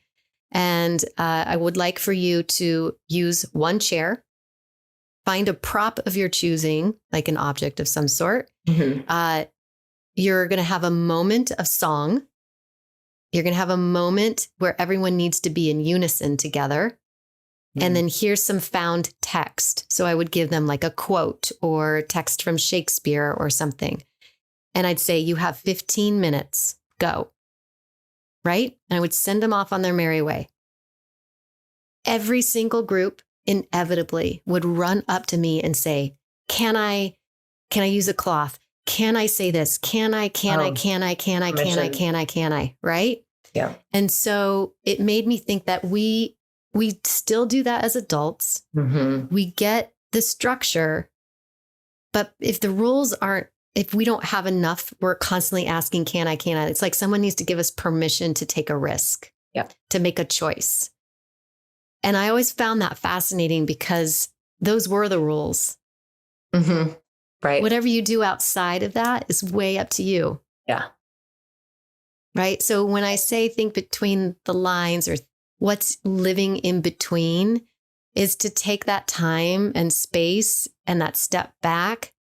And I would like for you to use one chair, find a prop of your choosing, like an object of some sort. You're going to have a moment of song. You're going to have a moment where everyone needs to be in unison together. And then here's some found text. So I would give them like a quote or text from Shakespeare or something. And I'd say, you have 15 minutes, go. Right? And I would send them off on their merry way. Every single group inevitably would run up to me and say, can I use a cloth? Can I say this? Can I, right? Yeah. And so it made me think that we still do that as adults. We get the structure, but if the rules if we don't have enough, we're constantly asking, can I? It's like someone needs to give us permission to take a risk, to make a choice. And I always found that fascinating because those were the rules. Right. Whatever you do outside of that is way up to you. Yeah. Right. So when I say think between the lines or what's living in between, is to take that time and space and that step back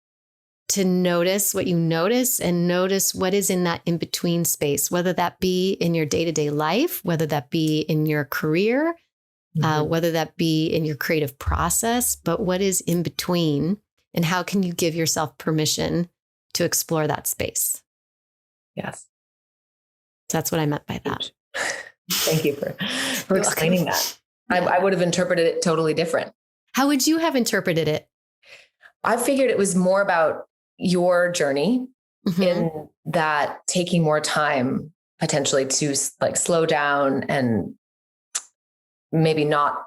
to notice what you notice and notice what is in that in between space, whether that be in your day-to-day life, whether that be in your career, whether that be in your creative process, but what is in between and how can you give yourself permission to explore that space? Yes. So that's what I meant by that. Thank you for explaining that. I would have interpreted it totally different. How would you have interpreted it? I figured it was more about your journey in that taking more time potentially to like slow down and maybe not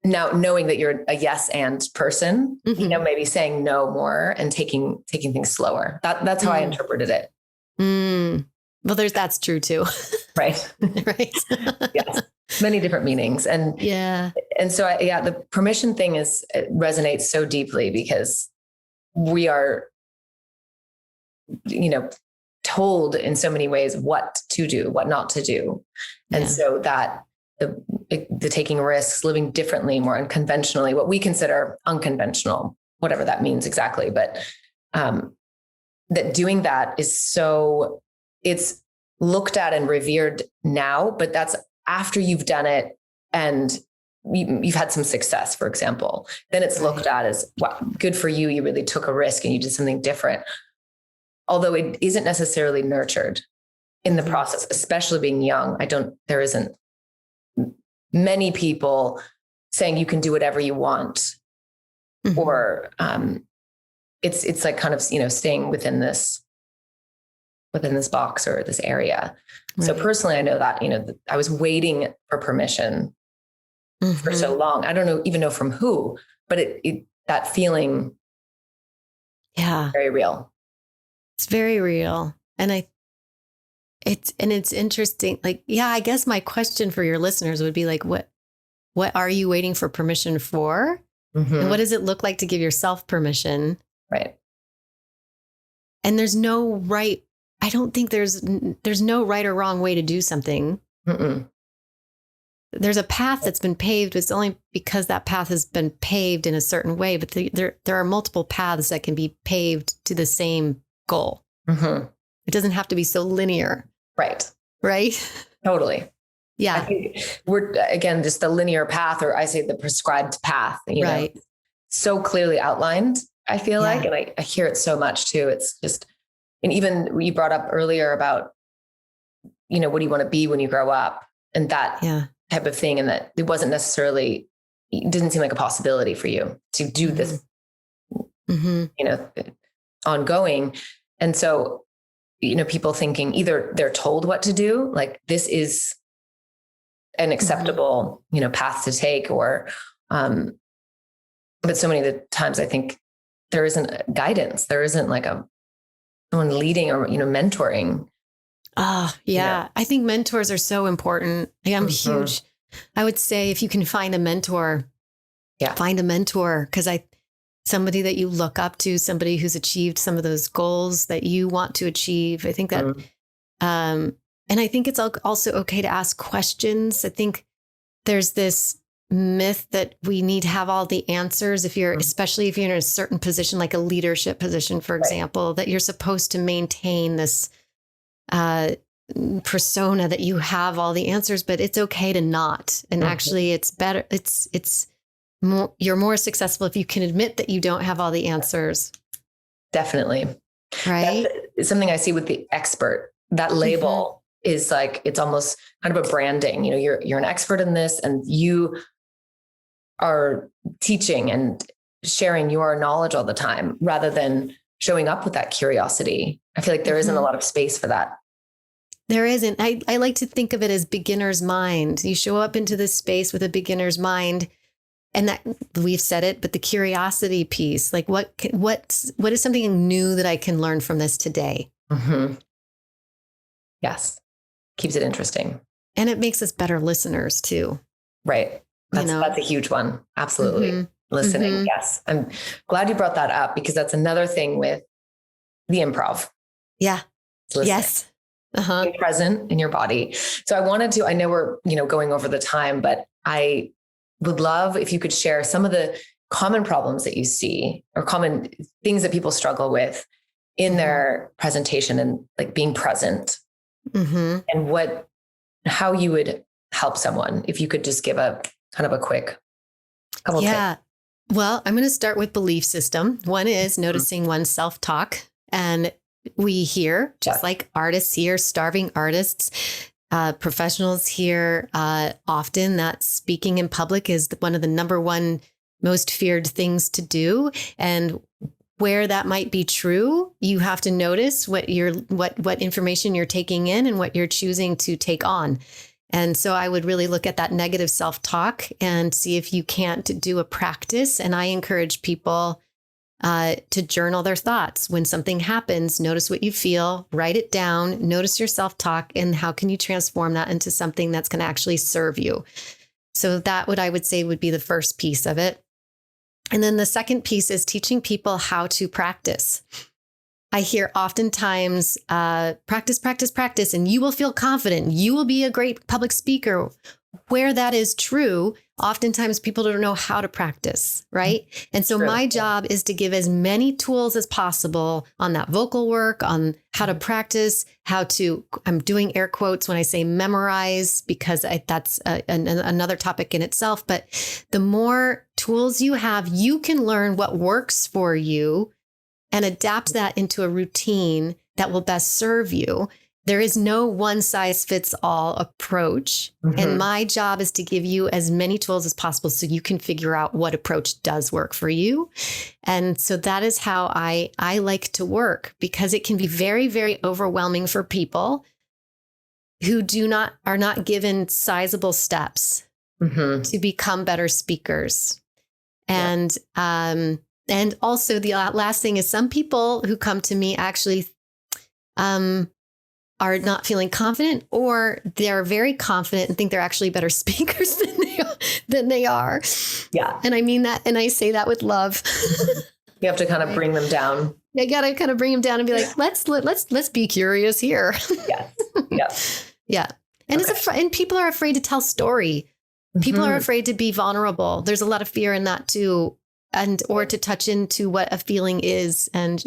now knowing that you're a yes and person, maybe saying no more and taking things slower. That's how I interpreted it. Well, that's true too. Right. Right. Yes. Many different meanings. And so the permission thing it resonates so deeply because we are, told in so many ways what to do, what not to do. And so that the taking risks, living differently, more unconventionally, what we consider unconventional, whatever that means exactly. But that doing that is so, it's looked at and revered now, but that's after you've done it and you've had some success, for example, then it's looked at as, wow, good for you. You really took a risk and you did something different. Although it isn't necessarily nurtured in the process, especially being young. There isn't many people saying you can do whatever you want, or it's like kind of, staying within this box or this area. Right. So personally, I know that, I was waiting for permission for so long. I don't even know from who, but that feeling. Yeah. Very real. It's very real. And it's interesting. Like, I guess my question for your listeners would be like, what are you waiting for permission for? And what does it look like to give yourself permission? Right. And there's no right. I don't think there's no right or wrong way to do something. There's a path that's been paved. It's only because that path has been paved in a certain way, but there are multiple paths that can be paved to the same goal. It doesn't have to be so linear. Right. Totally. Yeah. I think we're, again, just the linear path, or I say the prescribed path, know, so clearly outlined, I feel like, and I hear it so much too. It's just, and even you brought up earlier about, what do you want to be when you grow up, and that type of thing. And that it wasn't necessarily, it didn't seem like a possibility for you to do this, ongoing. And so people thinking either they're told what to do, like this is an acceptable, path to take, or, but so many of the times I think there isn't guidance. There isn't like someone leading or, mentoring. Oh, yeah. I think mentors are so important. I'm huge. I would say if you can find a mentor, find a mentor, because somebody that you look up to, somebody who's achieved some of those goals that you want to achieve. I think that, and I think it's also okay to ask questions. I think there's this myth that we need to have all the answers especially if you're in a certain position, like a leadership position, for example, that you're supposed to maintain this persona that you have all the answers, but it's okay to not. And actually it's better. It's more, you're more successful if you can admit that you don't have all the answers. Definitely. Right. That's something I see with the expert. That label is like, it's almost kind of a branding, you're an expert in this, and you are teaching and sharing your knowledge all the time rather than showing up with that curiosity. I feel like there isn't a lot of space for that. There isn't. I like to think of it as beginner's mind. You show up into this space with a beginner's mind, and that we've said it, but the curiosity piece, like what is something new that I can learn from this today? Yes. Keeps it interesting. And it makes us better listeners too. Right. That's a huge one. Absolutely. Listening. Yes. I'm glad you brought that up, because that's another thing with the improv. Yeah. Yes. Being present in your body. So I know we're, going over the time, but I would love if you could share some of the common problems that you see, or common things that people struggle with in their presentation, and like being present, and how you would help someone, if you could just give a kind of a quick couple tips. Well, I'm going to start with belief system. One is noticing one's self-talk. And we hear, just like artists here, starving artists, professionals here, often that speaking in public is one of the number one most feared things to do. And where that might be true, you have to notice what information you're taking in and what you're choosing to take on. And so I would really look at that negative self-talk and see if you can't do a practice. And I encourage people to journal their thoughts. When something happens, notice what you feel, write it down, notice your self-talk, and how can you transform that into something that's going to actually serve you. So that I would say would be the first piece of it. And then the second piece is teaching people how to practice. I hear oftentimes, practice, and you will feel confident. You will be a great public speaker. Where that is true, oftentimes people don't know how to practice, right? And so my job is to give as many tools as possible on that vocal work, on how to practice, I'm doing air quotes when I say memorize, because that's another topic in itself. But the more tools you have, you can learn what works for you and adapt that into a routine that will best serve you. There is no one size fits all approach. And my job is to give you as many tools as possible so you can figure out what approach does work for you. And so that is how I like to work, because it can be very, very overwhelming for people who are not given sizable steps to become better speakers. And also the last thing is, some people who come to me actually are not feeling confident, or they're very confident and think they're actually better speakers than they are. Yeah. And I mean that, and I say that with love. You have to kind of bring them down. I got to kind of bring them down and be like, let's be curious here. Yes. Yeah. Yeah. And and people are afraid to tell story. People are afraid to be vulnerable. There's a lot of fear in that too. Or to touch into what a feeling is, and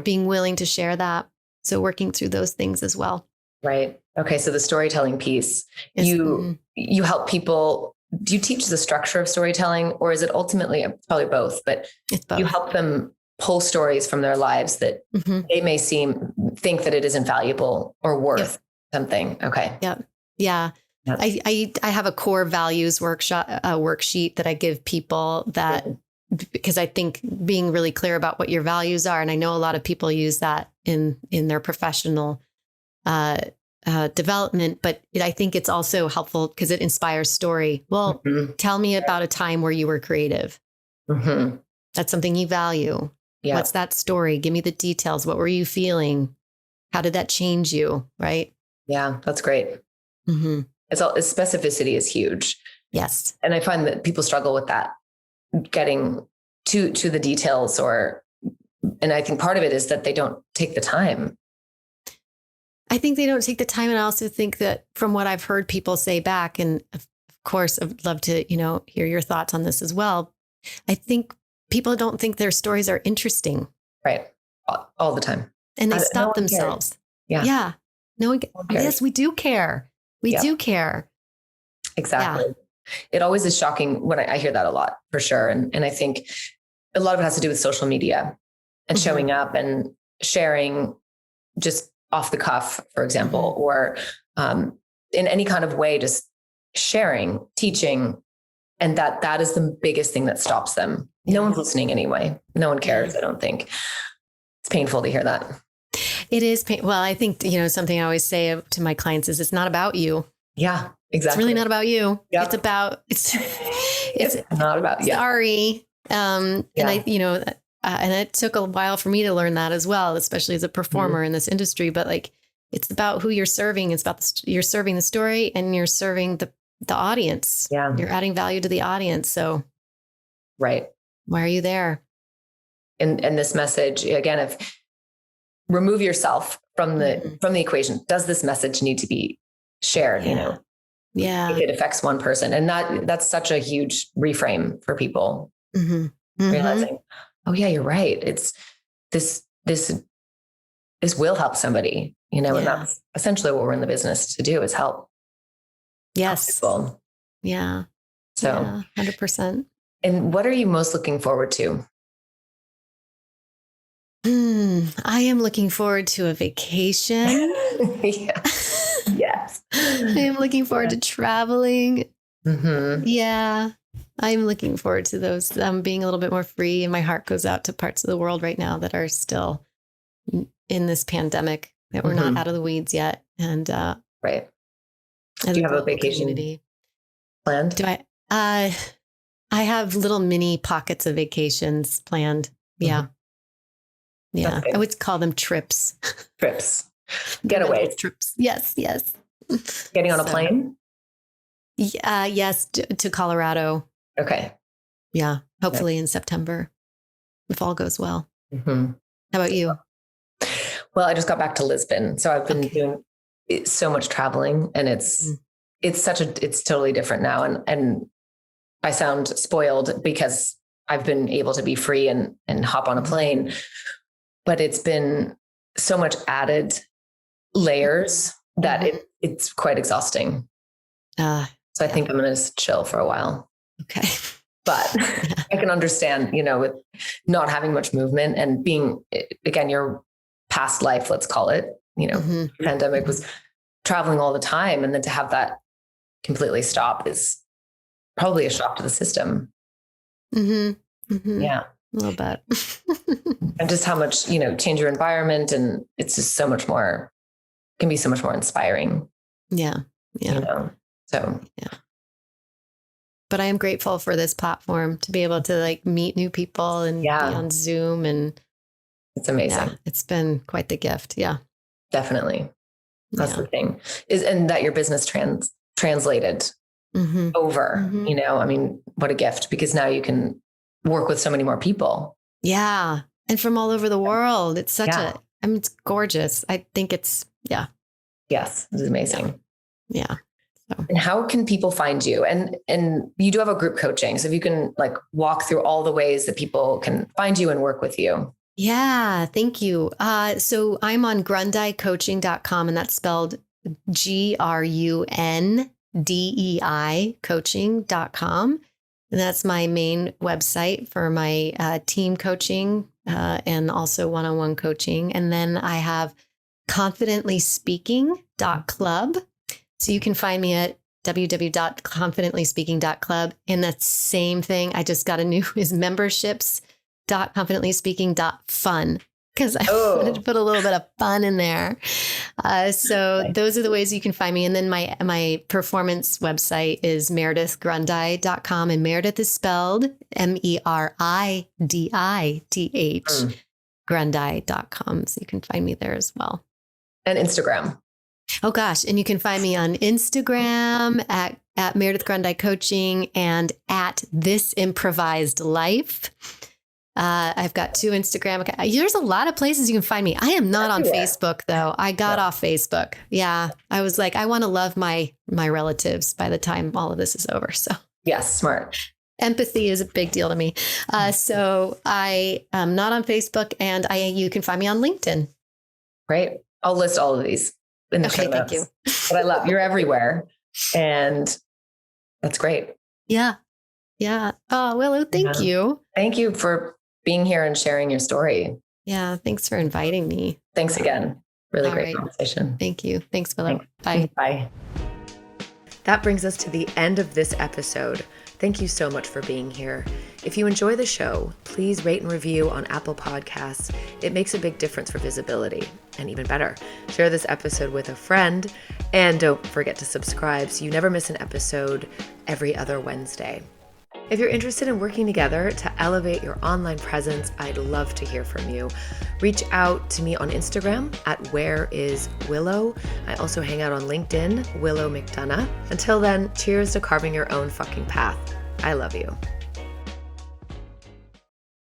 being willing to share that. So working through those things as well. Right. Okay. So the storytelling piece, you help people. Do you teach the structure of storytelling, or is it ultimately probably both, but it's both. You help them pull stories from their lives that they may think that it isn't valuable or worth something. Okay. Yeah. Yeah. I have a core values worksheet that I give people that because I think being really clear about what your values are, and I know a lot of people use that in their professional development, but I think it's also helpful because it inspires story. Well, tell me about a time where you were creative. That's something you value. Yeah. What's that story? Give me the details. What were you feeling? How did that change you? Right? Yeah, that's great. Specificity is huge. Yes. And I find that people struggle with that, getting to the details, and I think part of it is that they don't take the time. I think they don't take the time. And I also think that from what I've heard people say back, and of course, I'd love to, hear your thoughts on this as well. I think people don't think their stories are interesting. Right. All the time. And they stop themselves. Cares. Yeah. Yeah. No one cares. Yes, we do care. We do care. Exactly. Yeah. It always is shocking when I hear that a lot, for sure. And I think a lot of it has to do with social media and showing up and sharing just off the cuff, for example, or in any kind of way, just sharing, teaching. And that is the biggest thing that stops them. No one's listening anyway. No one cares, I don't think. It's painful to hear that. It is painful. Well, I think, something I always say to my clients is it's not about you. Yeah, exactly. It's really not about you. Yep. It's not about you. Sorry. And and it took a while for me to learn that as well, especially as a performer in this industry. But it's about who you're serving. It's about you're serving the story and you're serving the audience. Yeah. You're adding value to the audience. So, right. Why are you there? And this message, again, if remove yourself from the equation, does this message need to be shared? Yeah. If it affects one person, and that's such a huge reframe for people realizing, oh yeah, you're right. It's this will help somebody, and that's essentially what we're in the business to do, is help. Yes. Help people. Yeah. So 100%. And what are you most looking forward to? I am looking forward to a vacation. Yes. I am looking forward to traveling. Yeah. I'm looking forward to those, being a little bit more free. And my heart goes out to parts of the world right now that are still in this pandemic, that we're not out of the weeds yet. And right. Do you have a vacation planned? Do I have little mini pockets of vacations planned. Yeah. Yeah. I would call them trips. Trips. Getaways. Trips. Yes. Getting on a plane? Yes. To Colorado. Okay. Yeah. Hopefully in September, if all goes well. How about you? Well, I just got back to Lisbon. So I've been doing so much traveling, and it's totally different now. And I sound spoiled because I've been able to be free and hop on a plane, but it's been so much added layers that it's quite exhausting. So I think I'm going to chill for a while. Okay. But I can understand, with not having much movement and being, again, your past life, let's call it, pandemic was traveling all the time. And then to have that completely stop is probably a shock to the system. Yeah. A little bit. And just how much, change your environment. And it's just so much more, can be so much more inspiring. Yeah. So, yeah. But I am grateful for this platform to be able to meet new people and be on Zoom, and it's amazing. Yeah, it's been quite the gift. Yeah, definitely. That's the thing and that your business translated over, I mean, what a gift, because now you can work with so many more people. Yeah. And from all over the world. It's such it's gorgeous. I think it's, Yes, it's amazing. Yeah. So. And how can people find you? And you do have a group coaching. So if you can walk through all the ways that people can find you and work with you. Yeah, thank you. So I'm on GrundeiCoaching.com, and that's spelled GRUNDEI coaching.com. And that's my main website for my team coaching and also one-on-one coaching. And then I have confidentlyspeaking.club. So you can find me at www.confidentlyspeaking.club. And that same thing, I just got a new, is memberships.confidentlyspeaking.fun. Because I wanted to put a little bit of fun in there. So those are the ways you can find me. And then my performance website is meridithgrundei.com. And Meridith is spelled Meridith, Grundei.com. So you can find me there as well. And Instagram. Oh, gosh. And you can find me on Instagram at Meridith Grundei Coaching and at This Improvised Life. I've got 2 Instagram accounts. There's a lot of places you can find me. I am not on Facebook, though. I got off Facebook. Yeah. I was like, I want to love my relatives by the time all of this is over. So yes, smart. Empathy is a big deal to me. So I am not on Facebook, and you can find me on LinkedIn. Great. I'll list all of these in the show notes. Thank you. But I love you're everywhere. And that's great. Yeah. Yeah. Oh, well, thank you. Thank you for being here and sharing your story. Yeah. Thanks for inviting me. Thanks again. Really great conversation. Thank you. Thanks, Willow. Bye. Bye. That brings us to the end of this episode. Thank you so much for being here. If you enjoy the show, please rate and review on Apple Podcasts. It makes a big difference for visibility. And even better, share this episode with a friend. And don't forget to subscribe so you never miss an episode every other Wednesday. If you're interested in working together to elevate your online presence, I'd love to hear from you. Reach out to me on Instagram at whereiswillow. I also hang out on LinkedIn, Willow McDonough. Until then, cheers to carving your own fucking path. I love you.